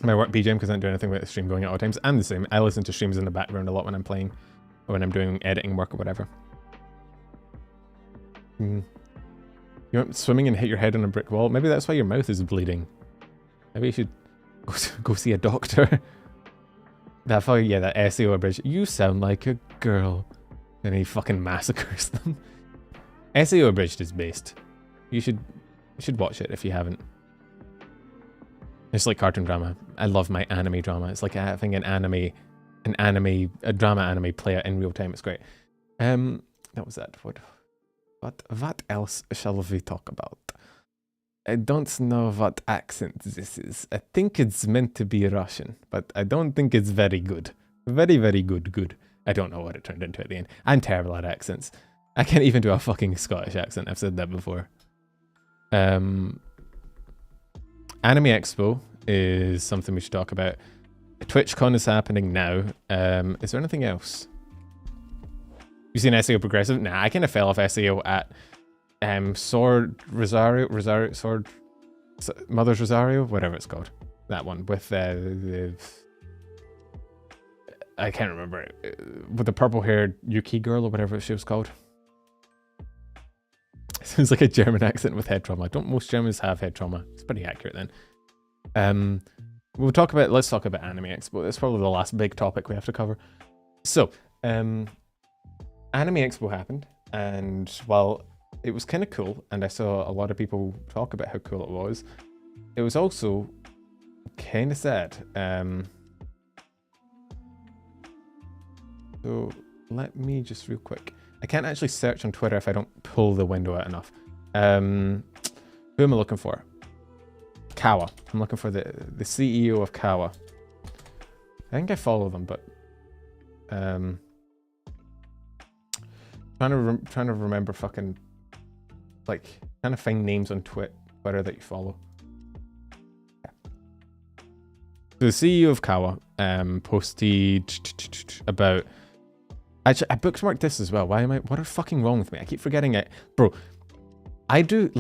My work BGM because I don't do anything with the stream going at all times. I'm the same. I listen to streams in the background a lot when I'm playing. Or when I'm doing editing work or whatever. You went swimming and hit your head on a brick wall. Maybe that's why your mouth is bleeding. Maybe you should go see a doctor. That fucking, yeah, that SEO bridge. You sound like a girl. And he fucking massacres them. SAO Abridged is based. You should watch it if you haven't. It's like cartoon drama. I love my anime drama. It's like having a drama anime player in real time. It's great. That was that. What else shall we talk about? I don't know what accent this is. I think it's meant to be Russian, but I don't think it's very good. Very, very good. I don't know what it turned into at the end. I'm terrible at accents. I can't even do a fucking Scottish accent. I've said that before. Anime Expo is something we should talk about. TwitchCon is happening now. Is there anything else? You seen SAO Progressive? Nah, I kind of fell off SAO at Sword Rosario, Sword Mother's Rosario, whatever it's called. That one with the I can't remember it. With the purple-haired Yuki girl or whatever she was called. Sounds like a German accent with head trauma. Don't most Germans have head trauma? It's pretty accurate then. Let's talk about Anime Expo. That's probably the last big topic we have to cover. So, Anime Expo happened, and while it was kind of cool, and I saw a lot of people talk about how cool it was also kind of sad. So let me just real quick. I can't actually search on Twitter if I don't pull the window out enough. Who am I looking for? Kawa. I'm looking for the CEO of Kawa. I think I follow them, but trying to remember fucking like trying to find names on Twitter that you follow. Yeah. So the CEO of Kawa posted about. Actually, I bookmarked this as well. What are fucking wrong with me? I keep forgetting it. Bro, I do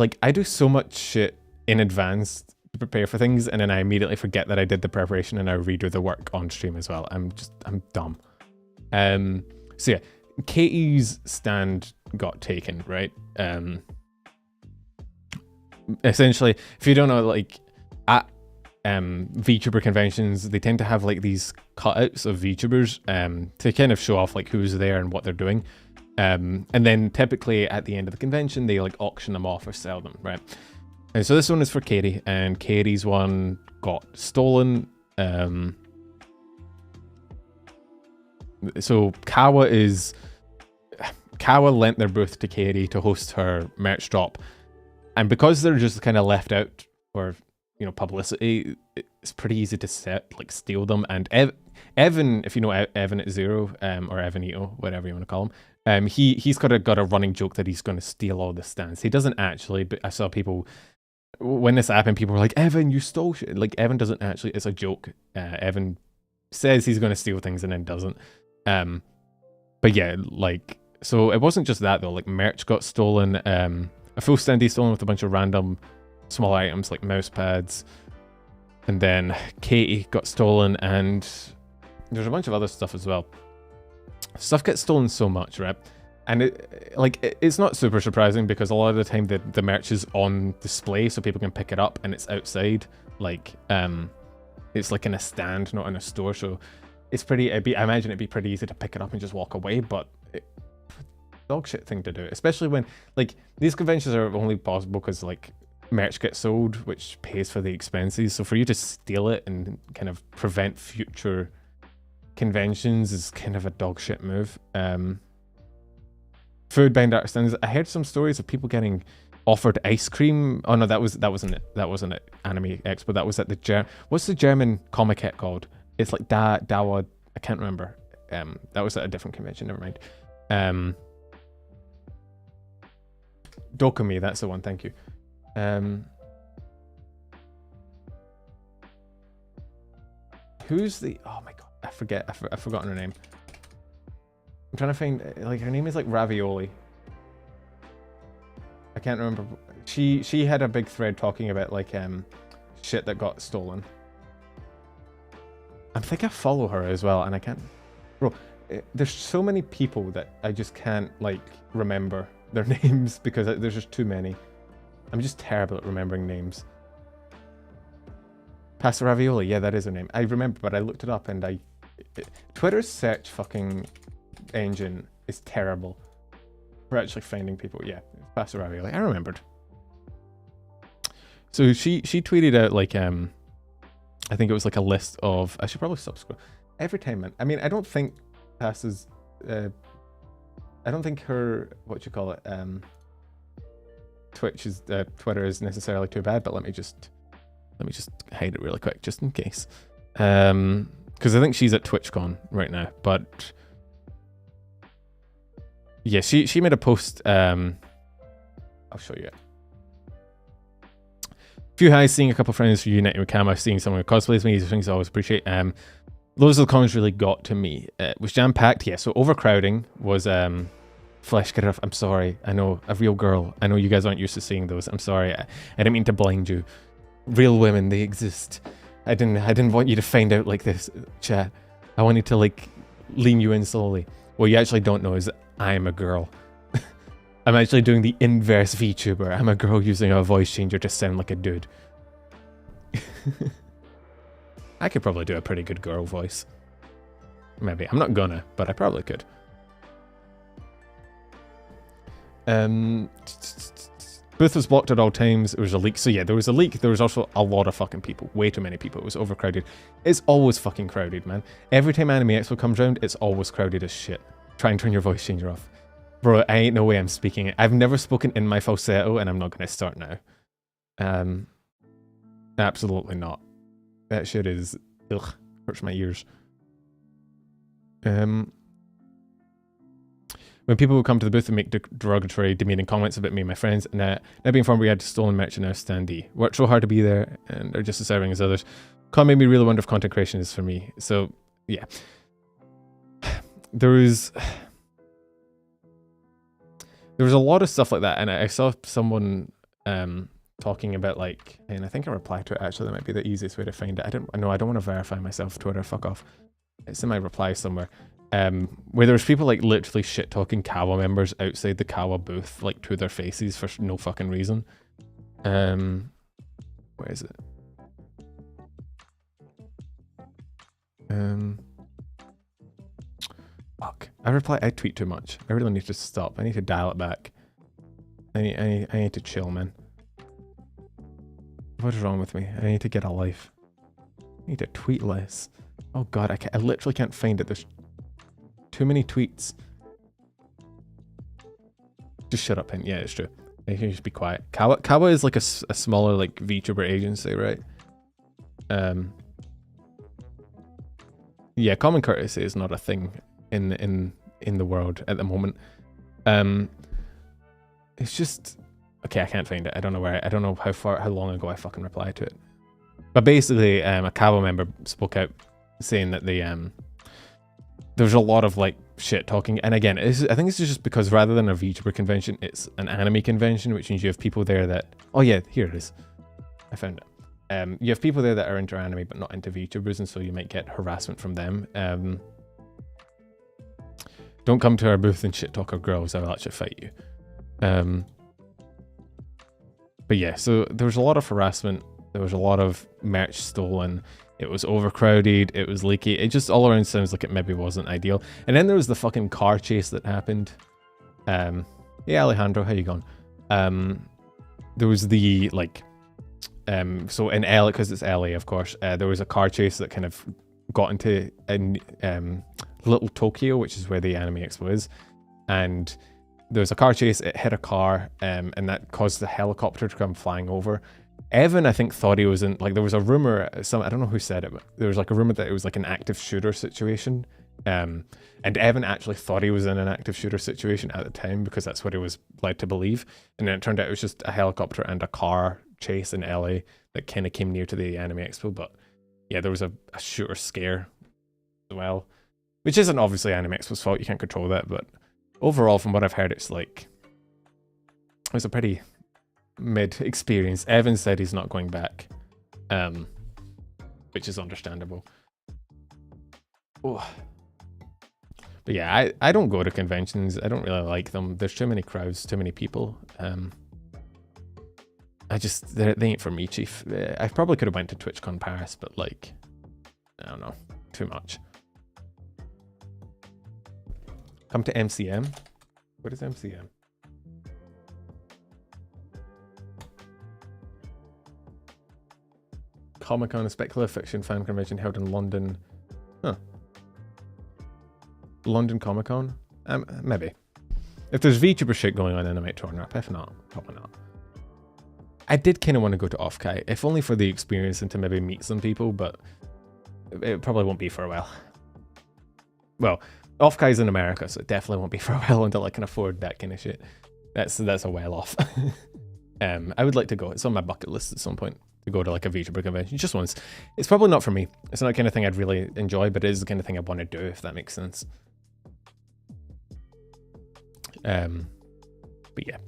so much shit in advance to prepare for things, and then I immediately forget that I did the preparation and I redo the work on stream as well. I'm dumb. So yeah, Katie's stand got taken, right? Essentially, if you don't know, like at VTuber conventions, they tend to have like these cutouts of VTubers to kind of show off like who's there and what they're doing, and then typically at the end of the convention they like auction them off or sell them, right? And so this one is for Katie, and Katie's one got stolen. So Kawa lent their booth to Katie to host her merch drop, and because they're just kind of left out for publicity, it's pretty easy to steal them. And Evan, if you know Evan at Zero, or Evanito, whatever you want to call him, he's got a running joke that he's going to steal all the stands. He doesn't actually, but I saw people when this happened, people were like, Evan, you stole shit. Like, Evan doesn't actually, it's a joke. Evan says he's going to steal things and then doesn't. But yeah, like, so it wasn't just that though. Like, merch got stolen, a full standee stolen with a bunch of random small items like mouse pads, and then Katie got stolen, and there's a bunch of other stuff as well. Stuff gets stolen so much, right? And it's not super surprising because a lot of the time the merch is on display so people can pick it up, and it's outside, like it's like in a stand, not in a store. So it's pretty, I imagine it'd be pretty easy to pick it up and just walk away, but dog shit thing to do, especially when like these conventions are only possible because like merch gets sold, which pays for the expenses. So for you to steal it and kind of prevent future conventions is kind of a dog shit move. Food behind art stands. I heard some stories of people getting offered ice cream. Oh no, that wasn't at Anime Expo. That was at the what's the German comic called? It's like Dawa. I can't remember. That was at a different convention. Never mind. Dokumi, that's the one. Thank you. Who's the? Oh my god, I forget. I've forgotten her name. I'm trying to find, like, her name is like Ravioli. I can't remember. She had a big thread talking about like shit that got stolen. I think I follow her as well, and I can't. Bro, there's so many people that I just can't like remember their names because there's just too many. I'm just terrible at remembering names. Pasta Ravioli, yeah, that is her name. I remember, but I looked it up, and Twitter's search fucking engine is terrible for actually finding people. Yeah, Pastor Ravioli. I remembered. So she tweeted out like I think it was like a list of. I should probably stop scrolling every time, man. I mean, I don't think Pastor's. I don't think her Twitch is Twitter is necessarily too bad, but let me just hide it really quick just in case. Because I think she's at TwitchCon right now, but yeah, she made a post. I'll show you it. Few highs, seeing a couple of friends reuniting with Kama, seeing someone who cosplays me, these things I always appreciate. Those of the comments really got to me. It was jam-packed, yeah, so overcrowding was flesh get it off. I'm sorry, I know, a real girl. I know you guys aren't used to seeing those. I'm sorry, I didn't mean to blind you. Real women, they exist. I didn't want you to find out like this, chat. I wanted to like lean you in slowly. What you actually don't know is that I'm a girl. I'm actually doing the inverse VTuber. I'm a girl using a voice changer to sound like a dude. I could probably do a pretty good girl voice. Maybe. I'm not gonna, but I probably could. Booth was blocked at all times. There was a leak. So yeah, there was a leak. There was also a lot of fucking people. Way too many people. It was overcrowded. It's always fucking crowded, man. Every time Anime Expo comes around, it's always crowded as shit. Try and turn your voice changer off. Bro, I ain't no way I'm speaking it. I've never spoken in my falsetto, and I'm not going to start now. Absolutely not. That shit is... Ugh. Hurts my ears. When people would come to the booth and make derogatory, demeaning comments about me and my friends, and now being informed we had stolen merch and now standee. Worked so hard to be there, and are just as serving as others. Can't make me really wonder if content creation is for me. So, yeah. There was a lot of stuff like that, and I saw someone talking about like, and I think I replied to it actually. That might be the easiest way to find it. I don't want to verify myself. Twitter, fuck off. It's in my reply somewhere. Where there was people like literally shit talking Kawa members outside the Kawa booth, like to their faces for no fucking reason. Where is it? Fuck. I tweet too much. I really need to stop. I need to dial it back. I need to chill, man. What is wrong with me? I need to get a life. I need to tweet less. Oh god, I literally can't find it. There's too many tweets. Just shut up, him. Yeah, it's true. You can just be quiet. Kawa is like a smaller like VTuber agency, right? Yeah, common courtesy is not a thing in the world at the moment. It's just okay. I can't find it. I don't know where. I don't know how long ago I fucking replied to it. But basically, a Kawa member spoke out saying that there's a lot of like shit talking, and again, I think it's just because rather than a VTuber convention, it's an anime convention, which means you have people there that. Oh yeah, here it is. I found it. You have people there that are into anime but not into VTubers, and so you might get harassment from them. Don't come to our booth and shit talk our girls. I will actually fight you. But yeah, so there was a lot of harassment. There was a lot of merch stolen. It was overcrowded. It was leaky. It just all around sounds like it maybe wasn't ideal. And then there was the fucking car chase that happened. Yeah, Alejandro, how you going? There was the like, so in LA, because it's LA, of course, there was a car chase that kind of got into Little Tokyo, which is where the Anime Expo is, and there was a car chase. It hit a car, and that caused the helicopter to come flying over. Evan, I think, thought he was in, like, there was a rumor, I don't know who said it, but there was like a rumor that it was like an active shooter situation. And Evan actually thought he was in an active shooter situation at the time because that's what he was led to believe. And then it turned out it was just a helicopter and a car chase in LA that kind of came near to the Anime Expo. But yeah, there was a shooter scare as well, which isn't obviously Anime Expo's fault. You can't control that. But overall, from what I've heard, it's like, it was a pretty mid experience. Evan said he's not going back, which is understandable. Oh. But yeah, I don't go to conventions. I don't really like them. There's too many crowds, too many people. They ain't for me, Chief. I probably could have went to TwitchCon Paris, but like, I don't know, too much. Come to MCM. What is MCM? Comic-Con, a speculative fiction fan convention held in London. Huh. London Comic-Con? Maybe. If there's VTuber shit going on, then I might turn up. If not, probably not. I did kind of want to go to Offkai, if only for the experience and to maybe meet some people, but it probably won't be for a while. Well, Offkai's in America, so it definitely won't be for a while until I can afford that kind of shit. That's a while off. I would like to go. It's on my bucket list at some point to go to like a VTuber convention just once. It's probably not for me. It's not the kind of thing I'd really enjoy, but it is the kind of thing I want to do, if that makes sense. But yeah.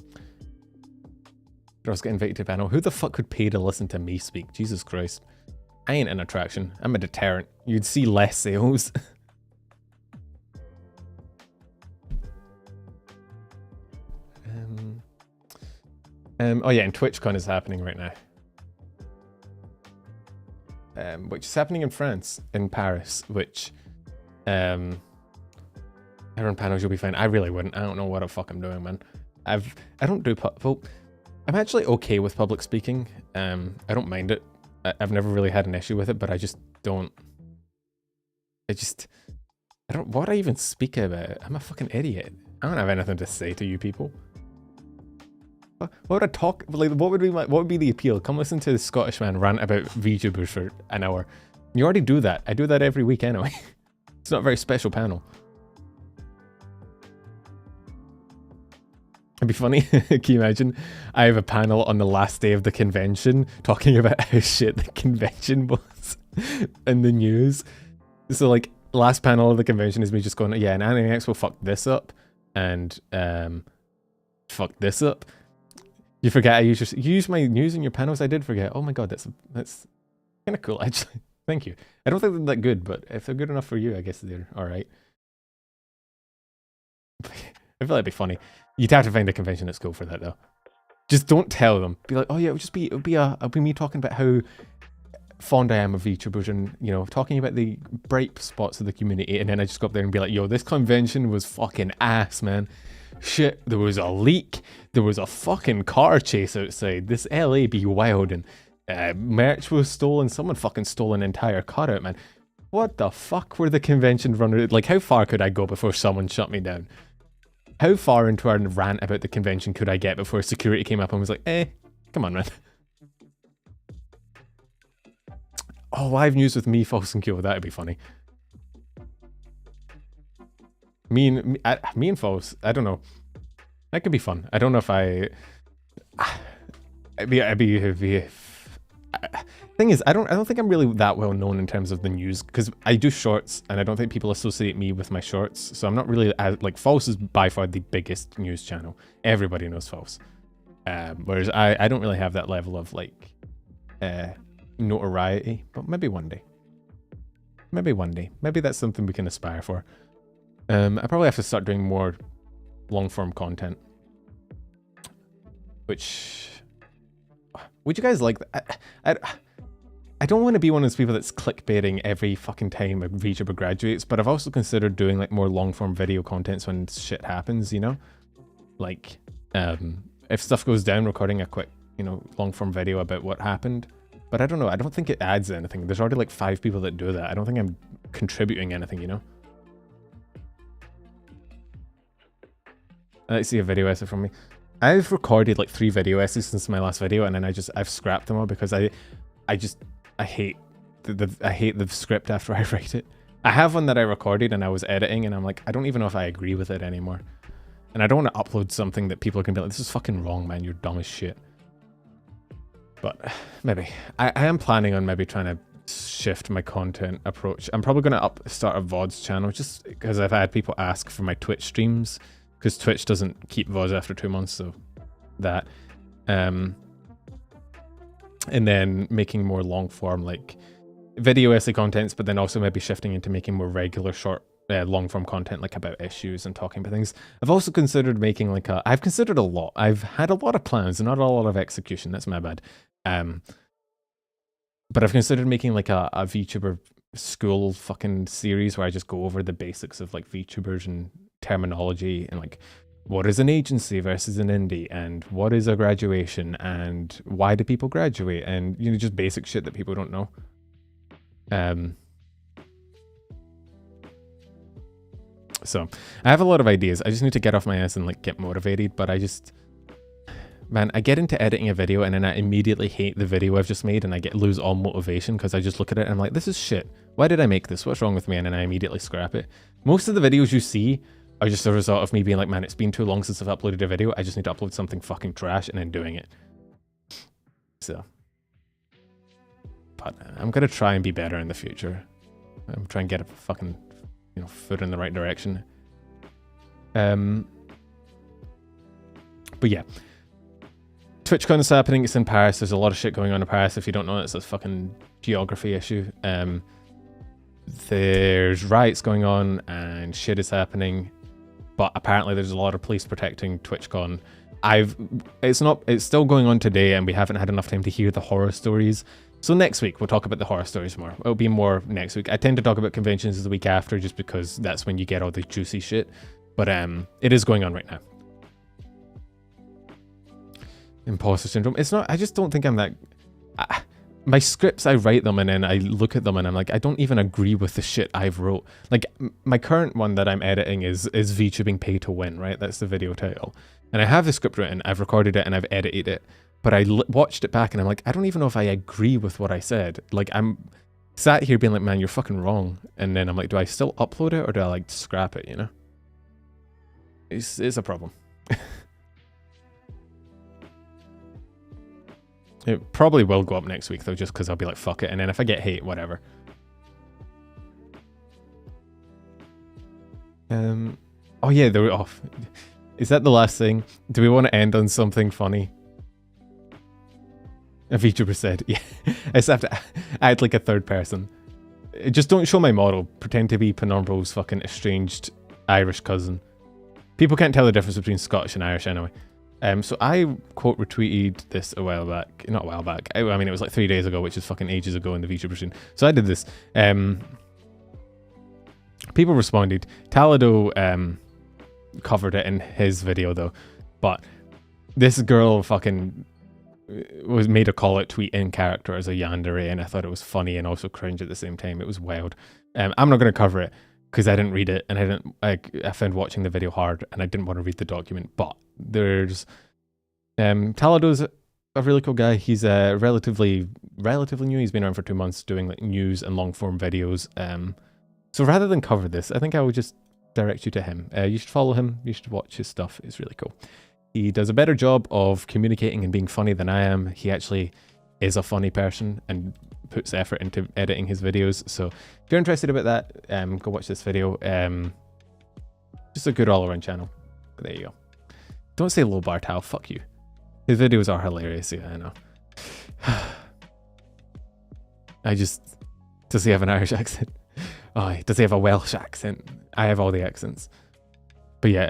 Girls get invited to a panel. Who the fuck would pay to listen to me speak? Jesus Christ. I ain't an attraction. I'm a deterrent. You'd see less sales. Oh yeah, and TwitchCon is happening right now. Which is happening in France, in Paris, which everyone panels, you'll be fine. I really wouldn't. I don't know what the fuck I'm doing, man. I don't do well, I'm actually okay with public speaking. I don't mind it. I've never really had an issue with it, but I just don't. I don't. What do I even speak about? I'm a fucking idiot. I don't have anything to say to you people. What would I talk? Like, what would be the appeal? Come listen to the Scottish man rant about VTubers for an hour. You already do that. I do that every week anyway. It's not a very special panel. It'd be funny. Can you imagine? I have a panel on the last day of the convention talking about how shit the convention was in the news. So like, last panel of the convention is me just going, yeah, and Anime Expo fucked this up, and fucked this up. You forget I use my news in your panels. I did forget. Oh my god, that's kind of cool actually. Thank you. I don't think they're that good, but if they're good enough for you, I guess they're all right. I feel like it'd be funny. You'd have to find a convention at school for that though. Just don't tell them. Be like, oh yeah, it'll be me talking about how fond I am of VTubers and, you know, talking about the bright spots of the community, and then I just go up there and be like, yo, this convention was fucking ass, man. Shit, there was a leak, there was a fucking car chase outside, this LA be wild, and merch was stolen, someone fucking stole an entire car out, man. What the fuck were the convention runners, like how far could I go before someone shut me down? How far into our rant about the convention could I get before security came up and was like, come on, man. Oh, live news with me, False and Kyo, that'd be funny. Me and False, I don't know. That could be fun. I don't know if thing is, I don't think I'm really that well known in terms of the news, because I do shorts and I don't think people associate me with my shorts, so I'm not really like, False is by far the biggest news channel. Everybody knows False. Whereas I don't really have that level of like notoriety, but maybe one day. Maybe one day. Maybe that's something we can aspire for. I probably have to start doing more long-form content. Which... Would you guys like that? I don't want to be one of those people that's clickbaiting every fucking time a VTuber graduates, but I've also considered doing like more long-form video contents when shit happens, you know? Like, if stuff goes down, recording a quick, you know, long-form video about what happened. But I don't know, I don't think it adds anything. There's already like 5 people that do that. I don't think I'm contributing anything, you know? Let's see a video essay from me. I've recorded like 3 video essays since my last video, and then I've scrapped them all because I hate the script after I write it. I have one that I recorded and I was editing, and I'm like, I don't even know if I agree with it anymore. And I don't want to upload something that people are gonna be like, this is fucking wrong, man, you're dumb as shit. But maybe. I am planning on maybe trying to shift my content approach. I'm probably gonna start a VODs channel just because I've had people ask for my Twitch streams, because Twitch doesn't keep VODs after 2 months, so that. And then making more long form like video essay contents, but then also maybe shifting into making more regular short long form content like about issues and talking about things. I've also considered making like I've considered a lot. I've had a lot of plans and not a lot of execution. That's my bad. But I've considered making like a VTuber school fucking series where I just go over the basics of like VTubers and terminology and like what is an agency versus an indie, and what is a graduation, and why do people graduate, and you know, just basic shit that people don't know. So I have a lot of ideas. I just need to get off my ass and like get motivated, but I just, man, I get into editing a video and then I immediately hate the video I've just made, and I lose all motivation because I just look at it and I'm like, this is shit. Why did I make this? What's wrong with me? And then I immediately scrap it. Most of the videos you see are just a result of me being like, man, it's been too long since I've uploaded a video. I just need to upload something fucking trash, and then doing it. So, but I'm gonna try and be better in the future. I'm trying to get a fucking, you know, foot in the right direction. But yeah, TwitchCon is happening. It's in Paris. There's a lot of shit going on in Paris. If you don't know, it's a fucking geography issue. There's riots going on and shit is happening, but apparently there's a lot of police protecting TwitchCon. It's still going on today, and we haven't had enough time to hear the horror stories. So next week we'll talk about the horror stories more. It'll be more next week. I tend to talk about conventions the week after, just because that's when you get all the juicy shit. But it is going on right now. Imposter syndrome. It's not. I just don't think I'm that. My scripts, I write them and then I look at them and I'm like, I don't even agree with the shit I've wrote. Like my current one that I'm editing is VTubing Pay to Win, right? That's the video title. And I have the script written, I've recorded it, and I've edited it. But I watched it back and I'm like, I don't even know if I agree with what I said. Like I'm sat here being like, man, you're fucking wrong. And then I'm like, do I still upload it or do I like scrap it, you know? It's a problem. It probably will go up next week though, just because I'll be like, fuck it. And then if I get hate, whatever. Oh yeah, they were off. Is that the last thing? Do we want to end on something funny? A VTuber said, yeah. I just have to add like a third person. Just don't show my model. Pretend to be Penumbro's fucking estranged Irish cousin. People can't tell the difference between Scottish and Irish anyway. So I quote retweeted this a while back. Not a while back. I mean, it was like 3 days ago, which is fucking ages ago in the VTuber scene. So I did this. People responded. Talado covered it in his video though. But this girl fucking made a call out tweet in character as a yandere, and I thought it was funny and also cringe at the same time. It was wild. I'm not going to cover it because I didn't read it, and I found watching the video hard, and I didn't want to read the document. But there's Talado's a really cool guy. He's relatively new. He's been around for 2 months doing like news and long form videos. So rather than cover this, I think I would just direct you to him. You should follow him. You should watch his stuff. It's really cool. He does a better job of communicating and being funny than I am. He actually is a funny person and puts effort into editing his videos. So if you're interested about that, go watch this video. Just a good all-around channel. But there you go. Don't say low bar Tao. Fuck you. His videos are hilarious. Yeah, I know. Does he have an Irish accent? Oh, does he have a Welsh accent? I have all the accents. But yeah,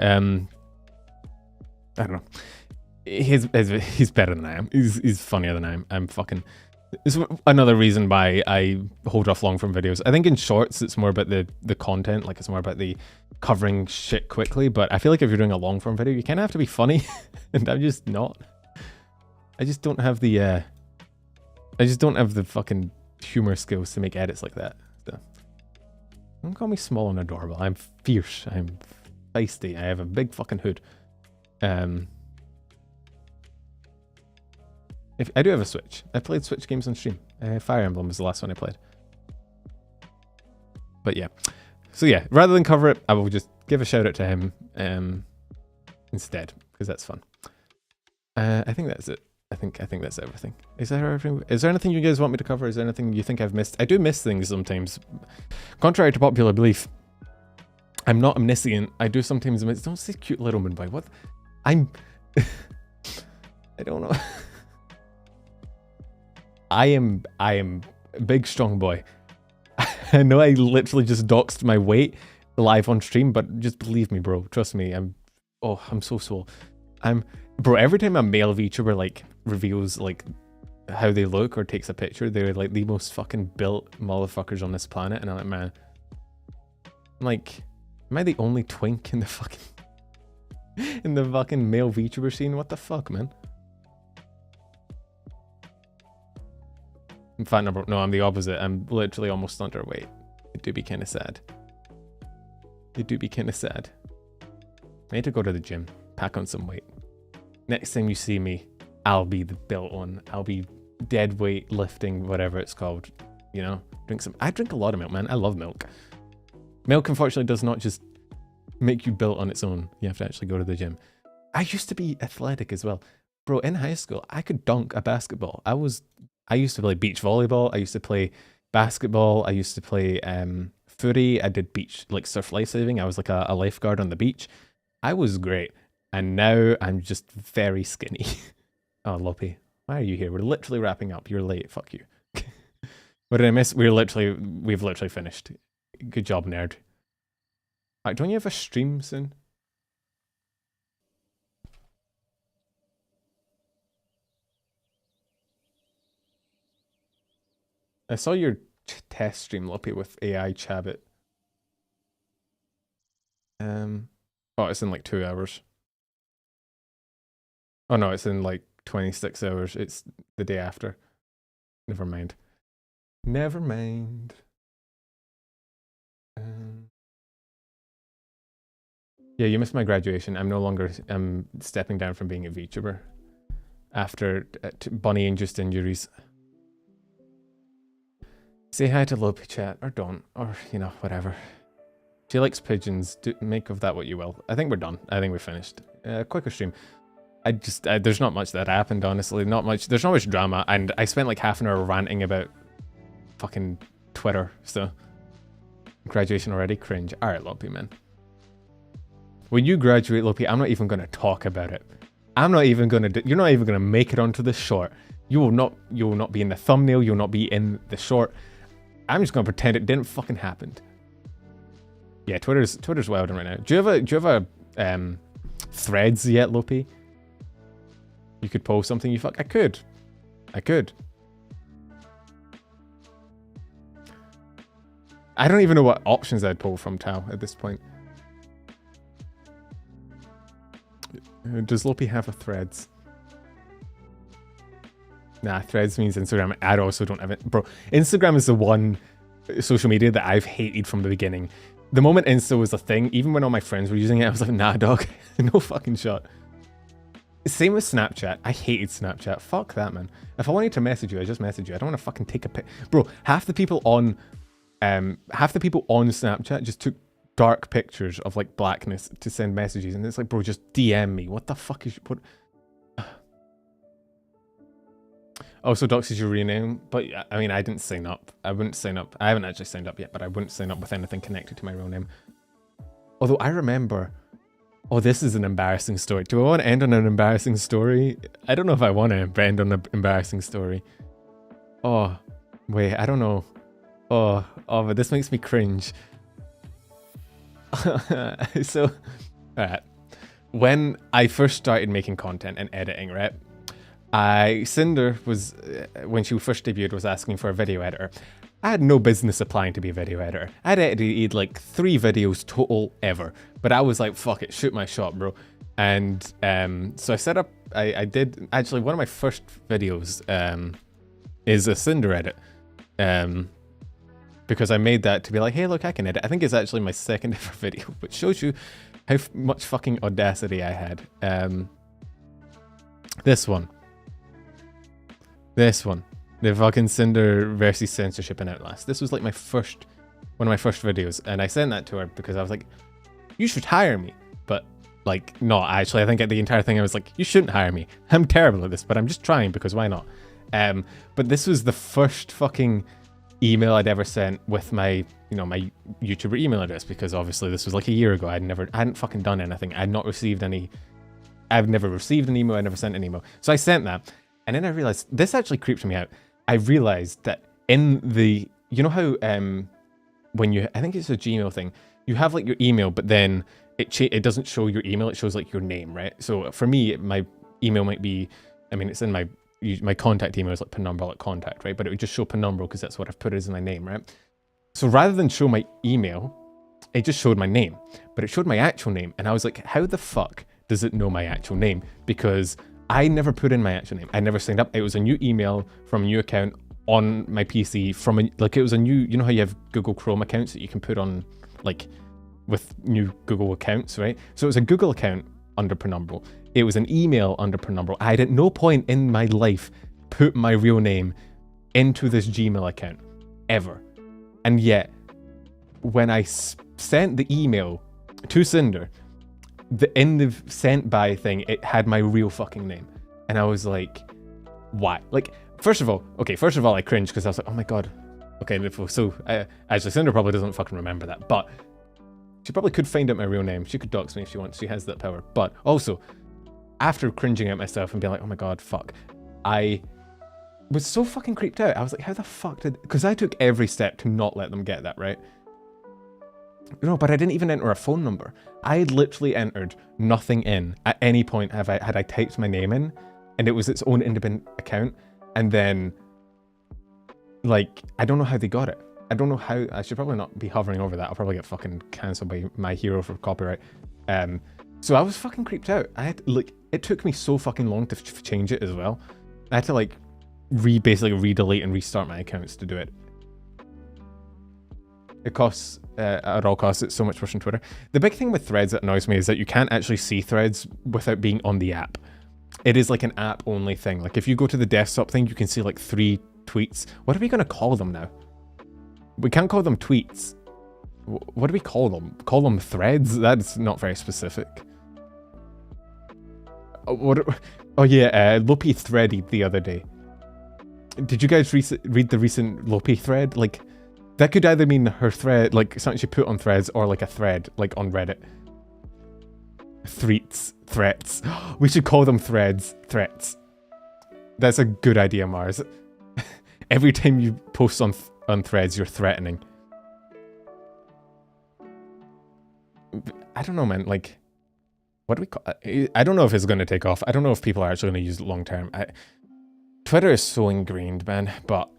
I don't know. He's better than I am. He's funnier than I am. I'm fucking... This is another reason why I hold off long form videos. I think in shorts it's more about the content, like it's more about the covering shit quickly, but I feel like if you're doing a long form video, you kind of have to be funny, and I'm just not. I just don't have the fucking humor skills to make edits like that. So don't call me small and adorable. I'm fierce. I'm feisty. I have a big fucking hood. If I do have a Switch. I played Switch games on stream. Fire Emblem was the last one I played. But yeah. So yeah, rather than cover it, I will just give a shout out to him instead, because that's fun. I think that's it. I think that's everything. Is there anything you guys want me to cover? Is there anything you think I've missed? I do miss things sometimes. Contrary to popular belief, I'm not omniscient. I do sometimes miss. Don't say cute little moon boy. What? I don't know. I am a big strong boy. I know I literally just doxed my weight live on stream, but just believe me, bro. Trust me. I'm so swole. Bro, every time a male VTuber like reveals like how they look or takes a picture, they're like the most fucking built motherfuckers on this planet, and I'm like, man, I'm like, am I the only twink in the fucking... In the fucking male VTuber scene, what the fuck, man? I'm fat number. No, I'm the opposite. I'm literally almost underweight. It do be kind of sad. It do be kind of sad. I need to go to the gym, pack on some weight. Next time you see me, I'll be the built one. I'll be dead weight lifting, whatever it's called. You know, I drink a lot of milk, man. I love milk. Milk, unfortunately, does not just make you built on its own. You have to actually go to the gym. I used to be athletic as well. Bro, in high school, I could dunk a basketball. I used to play beach volleyball. I used to play basketball. I used to play footy. I did beach, like surf lifesaving. I was like a lifeguard on the beach. I was great. And now I'm just very skinny. Oh, Loppy, why are you here? We're literally wrapping up. You're late. Fuck you. What did I miss? We've literally finished. Good job, nerd. Alright, don't you have a stream soon? I saw your test stream, Loppy, with AI Chabit. Oh, it's in like 2 hours. Oh no, it's in like 26 hours. It's the day after. Never mind. Never mind. Yeah, you missed my graduation. I'm no longer. I'm stepping down from being a VTuber after bunny-induced injuries. Say hi to Lopi chat, or don't, or you know, whatever. She likes pigeons. Make of that what you will. I think we're done. I think we're finished. Quicker stream. There's not much that happened, honestly. Not much. There's not much drama, and I spent like half an hour ranting about fucking Twitter. So graduation already, cringe. All right, Lopi, man. When you graduate, Lopi, I'm not even gonna talk about it. I'm not even gonna. You're not even gonna make it onto the short. You will not. You will not be in the thumbnail. You'll not be in the short. I'm just gonna pretend it didn't fucking happen. Yeah, Twitter's wild right now. Do you have a threads yet, Lopi? You could post something you fuck. I could. I don't even know what options I'd pull from Tao at this point. Does Lopi have a threads? Nah, threads means Instagram. I also don't have it. Bro, Instagram is the one social media that I've hated from the beginning. The moment Insta was a thing, even when all my friends were using it, I was like, nah, dog. No fucking shot. Same with Snapchat. I hated Snapchat. Fuck that, man. If I wanted to message you, I just message you. I don't want to fucking take a pic. Bro, half the people on Snapchat just took dark pictures of like blackness to send messages, and it's like, bro, just DM me. What the fuck is what? Also, Docs is your rename, but I mean, I didn't sign up. I wouldn't sign up. I haven't actually signed up yet, but I wouldn't sign up with anything connected to my real name. Although I remember, oh, this is an embarrassing story. Do I want to end on an embarrassing story? I don't know if I want to end on an embarrassing story. Oh, wait, I don't know. Oh, but this makes me cringe. So, alright. When I first started making content and editing, right? Cinder was, when she first debuted, was asking for a video editor. I had no business applying to be a video editor. I'd edited like 3 videos total ever. But I was like, fuck it, shoot my shot, bro. And so I set up, I did, actually one of my first videos is a Cinder edit. Because I made that to be like, hey, look, I can edit. I think it's actually my second ever video, which shows you how much fucking audacity I had. This one. The fucking Cinder versus censorship and Outlast. This was like one of my first videos, and I sent that to her because I was like, you should hire me. But like, no, actually, I think at the entire thing I was like, you shouldn't hire me. I'm terrible at this, but I'm just trying because why not? But this was the first fucking email I'd ever sent with my, you know, my YouTuber email address, because obviously this was like a year ago. I hadn't fucking done anything. I've never received an email. I never sent an email. So I sent that. And then I realized, this actually creeped me out. I realized that in the, you know how when you, I think it's a Gmail thing, you have like your email, but then it doesn't show your email, it shows like your name, right? So for me, my email might be, I mean, it's in my contact email is like penumbral@contact, right? But it would just show penumbral because that's what I've put as my name, right? So rather than show my email, it just showed my name, but it showed my actual name. And I was like, how the fuck does it know my actual name? Because I never put in my actual name. I never signed up. It was a new email from a new account on my PC from a, like, it was a new, you know how you have Google Chrome accounts that you can put on, like, with new Google accounts, right? So it was a Google account under Penumbral. It was an email under Penumbral. I had at no point in my life put my real name into this Gmail account, ever. And yet, when I sent the email to Cinder, in the sent by thing, it had my real fucking name. And I was like, why? Like, first of all, I cringed because I was like, oh my god. Okay, so actually, Cinder probably doesn't fucking remember that, but she probably could find out my real name. She could dox me if she wants. She has that power. But also, after cringing at myself and being like, oh my god, fuck, I was so fucking creeped out. I was like, how the fuck did... Because I took every step to not let them get that, right? No, but I didn't even enter a phone number. I had literally entered nothing in at any point had I typed my name in, and it was its own independent account. And then, like, I don't know how they got it. I don't know how. I should probably not be hovering over that. I'll probably get fucking cancelled by My Hero for copyright. So I was fucking creeped out. I had, like, it took me so fucking long to change it as well. I had to, like, basically redelete and restart my accounts to do it. It costs, at all costs, it's so much worse than Twitter. The big thing with Threads that annoys me is that you can't actually see Threads without being on the app. It is like an app-only thing. Like, if you go to the desktop thing, you can see, like, 3 tweets. What are we going to call them now? We can't call them tweets. What do we call them? Call them threads? That's not very specific. Oh yeah, Lopi threaded the other day. Did you guys read the recent Lopi thread? Like, that could either mean her thread, like something she put on Threads, or like a thread, like on Reddit. Threats. We should call them threads. Threats. That's a good idea, Mars. Every time you post on Threads, you're threatening. I don't know, man. Like, what do we call it? I don't know if it's going to take off. I don't know if people are actually going to use it long term. Twitter is so ingrained, man. But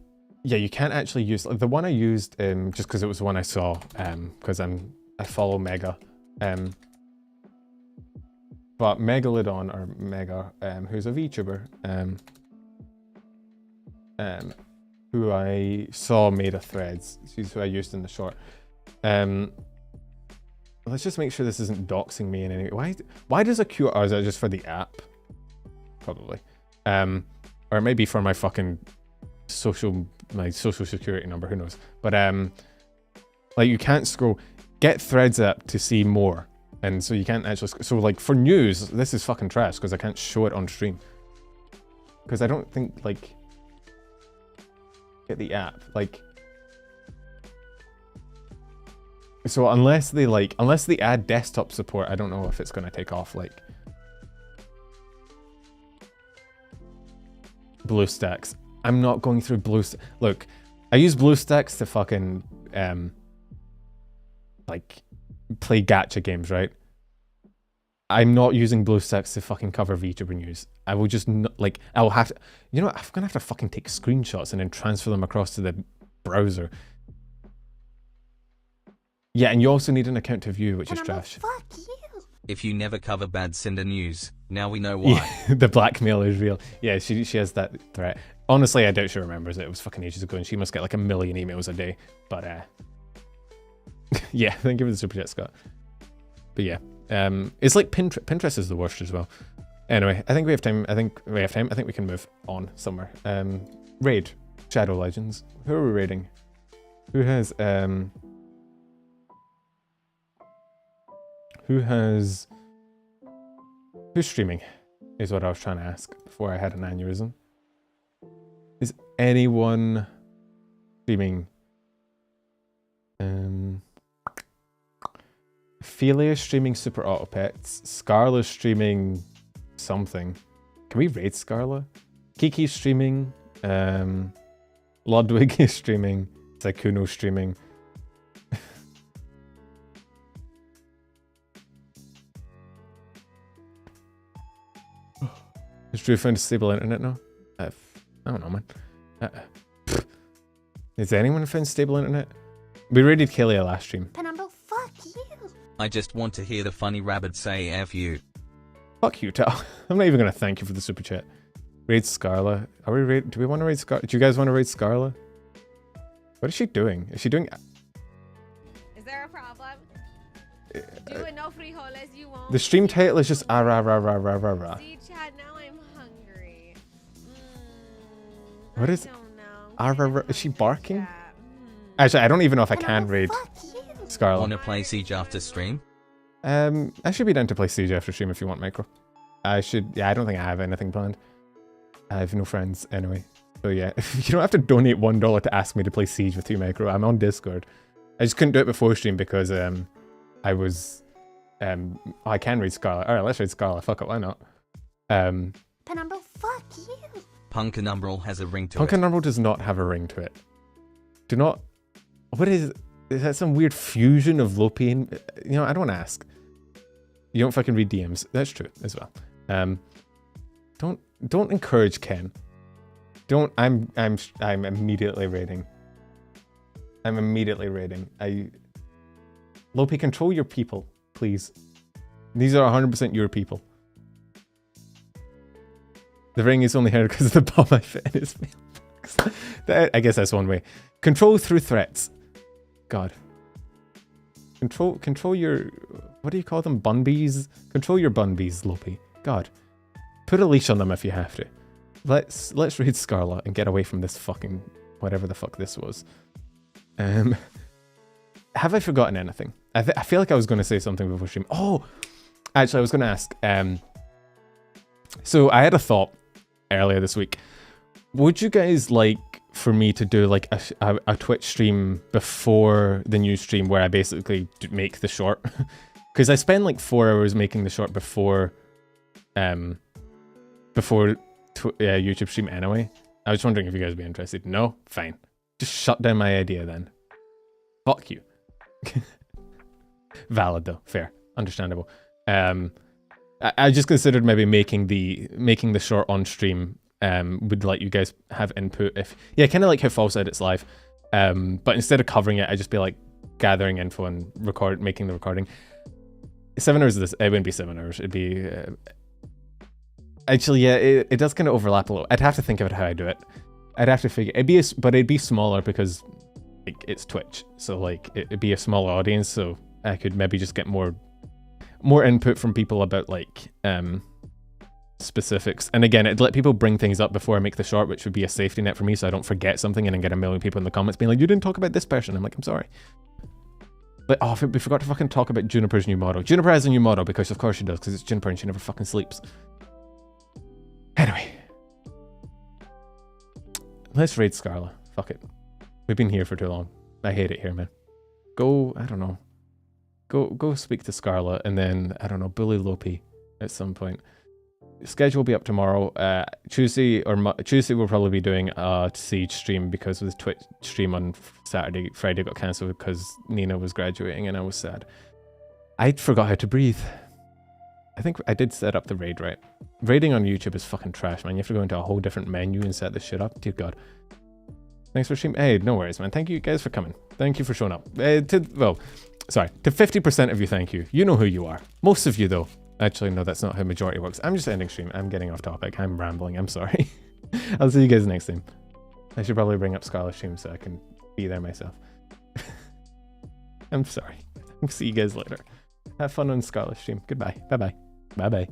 yeah, you can't actually use, like, the one I used just because it was the one I saw, because I follow Mega, but Megalodon, or Mega, who's a VTuber, who I saw made a Threads. She's who I used in the short. Let's just make sure this isn't doxing me in any way. Why does a QR, or is that just for the app? Probably. Or maybe for my fucking my social security number, who knows. But like, you can't scroll. Get Threads app to see more. And so you can't actually, so like for news, this is fucking trash because I can't show it on stream. Because I don't think, like, get the app, like, so unless they add desktop support, I don't know if it's going to take off. Like, BlueStacks. I'm not going through Look, I use BlueStacks to fucking like play gacha games, right? I'm not using BlueStacks to fucking cover VTuber news. I will just like, I'll have to, you know, I'm gonna have to fucking take screenshots and then transfer them across to the browser. Yeah, and you also need an account to view, which is trash. Fuck you. If you never cover bad Cinder news, now we know why. Yeah, the blackmail is real. Yeah, she has that threat. Honestly, I doubt she remembers it. It was fucking ages ago, and she must get like 1 million emails a day. But yeah, thank you for the super chat, Scott. But yeah, it's like Pinterest is the worst as well. Anyway, I think we have time. I think we can move on somewhere. Raid Shadow Legends. Who are we raiding? Who's streaming is what I was trying to ask before I had an aneurysm. Is anyone streaming? Ophelia's streaming Super Auto Pets. Scarla's streaming something. Can we raid Scarla? Kiki's streaming. Ludwig is streaming. Saikuno's streaming. Has Drew found a stable internet now? I don't know, man. Has anyone found stable internet? We raided Calli last stream. Penumbral, fuck you. I just want to hear the funny rabbit say F you. Fuck you, Tal. I'm not even gonna thank you for the super chat. Raid Scarla. Are we raid? Do we want to raid Scarla? Do you guys want to raid Scarla? What is she doing? Is she doing? Is there a problem? Do no frijoles you won't. The stream title is just ah rah rah rah rah rah rah. See, Chad, now I'm hungry. What is? I don't know. Ah rah rah. Is she barking? Yeah. Actually, I don't even know if I can raid Fuck you. Scarla. Wanna play Siege after stream? I should be down to play Siege after stream if you want, Micro. I should. Yeah, I don't think I have anything planned. I have no friends anyway. So yeah, you don't have to donate $1 to ask me to play Siege with you, Micro. I'm on Discord. I just couldn't do it before stream because I was I can read Scarlet. Alright, let's read Scarlet. Fuck it, why not? Penumbra, fuck you. Punkanumbral has a ring to Punk it. and Rumble does not have a ring to it. Do not. What is that? Some weird fusion of Lopi and you know? I don't ask. You don't fucking read DMs. That's true as well. Don't encourage Ken. Don't. I'm immediately raiding. I'm immediately raiding. Lopi, control your people, please. These are 100% your people. The ring is only here because of the bomb I fit in his mailbox. I guess that's one way. Control through threats. God. Control your... What do you call them? Bunbees? Control your bunbees, Lopi. God. Put a leash on them if you have to. Let's raid Scarlet and get away from this fucking... Whatever the fuck this was. Have I forgotten anything? I feel like I was going to say something before stream. Oh! Actually, I was going to ask... So I had a thought earlier this week. Would you guys like for me to do like a Twitch stream before the new stream where I basically make the short? Because I spend like 4 hours making the short before YouTube stream anyway. I was wondering if you guys would be interested. No? Fine. Just shut down my idea then. Fuck you. Valid though. Fair. Understandable. I just considered maybe making the short on stream would let you guys have input if kind of like how False Edit's live. But instead of covering it, I'd just be like gathering info and making the recording. 7 hours of this, it wouldn't be 7 hours. It'd be actually it does kind of overlap a little. I'd have to think about how I do it. I'd have to figure but it'd be smaller because like it's Twitch, so like it'd be a smaller audience, so I could maybe just get more input from people about like specifics. And again, it'd let people bring things up before I make the short, which would be a safety net for me so I don't forget something and then get a million people in the comments being like, you didn't talk about this person. I'm like, I'm sorry. But oh, we forgot to fucking talk about Juniper's new motto. Juniper has a new motto because of course she does, because it's Juniper and she never fucking sleeps. Anyway. Let's raid Scarla. Fuck it. We've been here for too long. I hate it here, man. Go, I don't know. Go speak to Scarlet and then, I don't know, bully Lopi at some point. Schedule will be up tomorrow. Tuesday we'll probably be doing a Siege stream because the Twitch stream on Friday got cancelled because Nina was graduating and I was sad. I forgot how to breathe. I think I did set up the raid right. Raiding on YouTube is fucking trash, man. You have to go into a whole different menu and set this shit up. Dear God. Thanks for streaming. Hey, no worries, man. Thank you guys for coming. Thank you for showing up. To 50% of you, thank you. You know who you are. Most of you, though. Actually, no, that's not how majority works. I'm just ending stream. I'm getting off topic. I'm rambling. I'm sorry. I'll see you guys next time. I should probably bring up Scarlet stream so I can be there myself. I'm sorry. I'll see you guys later. Have fun on Scarlet stream. Goodbye. Bye-bye. Bye-bye.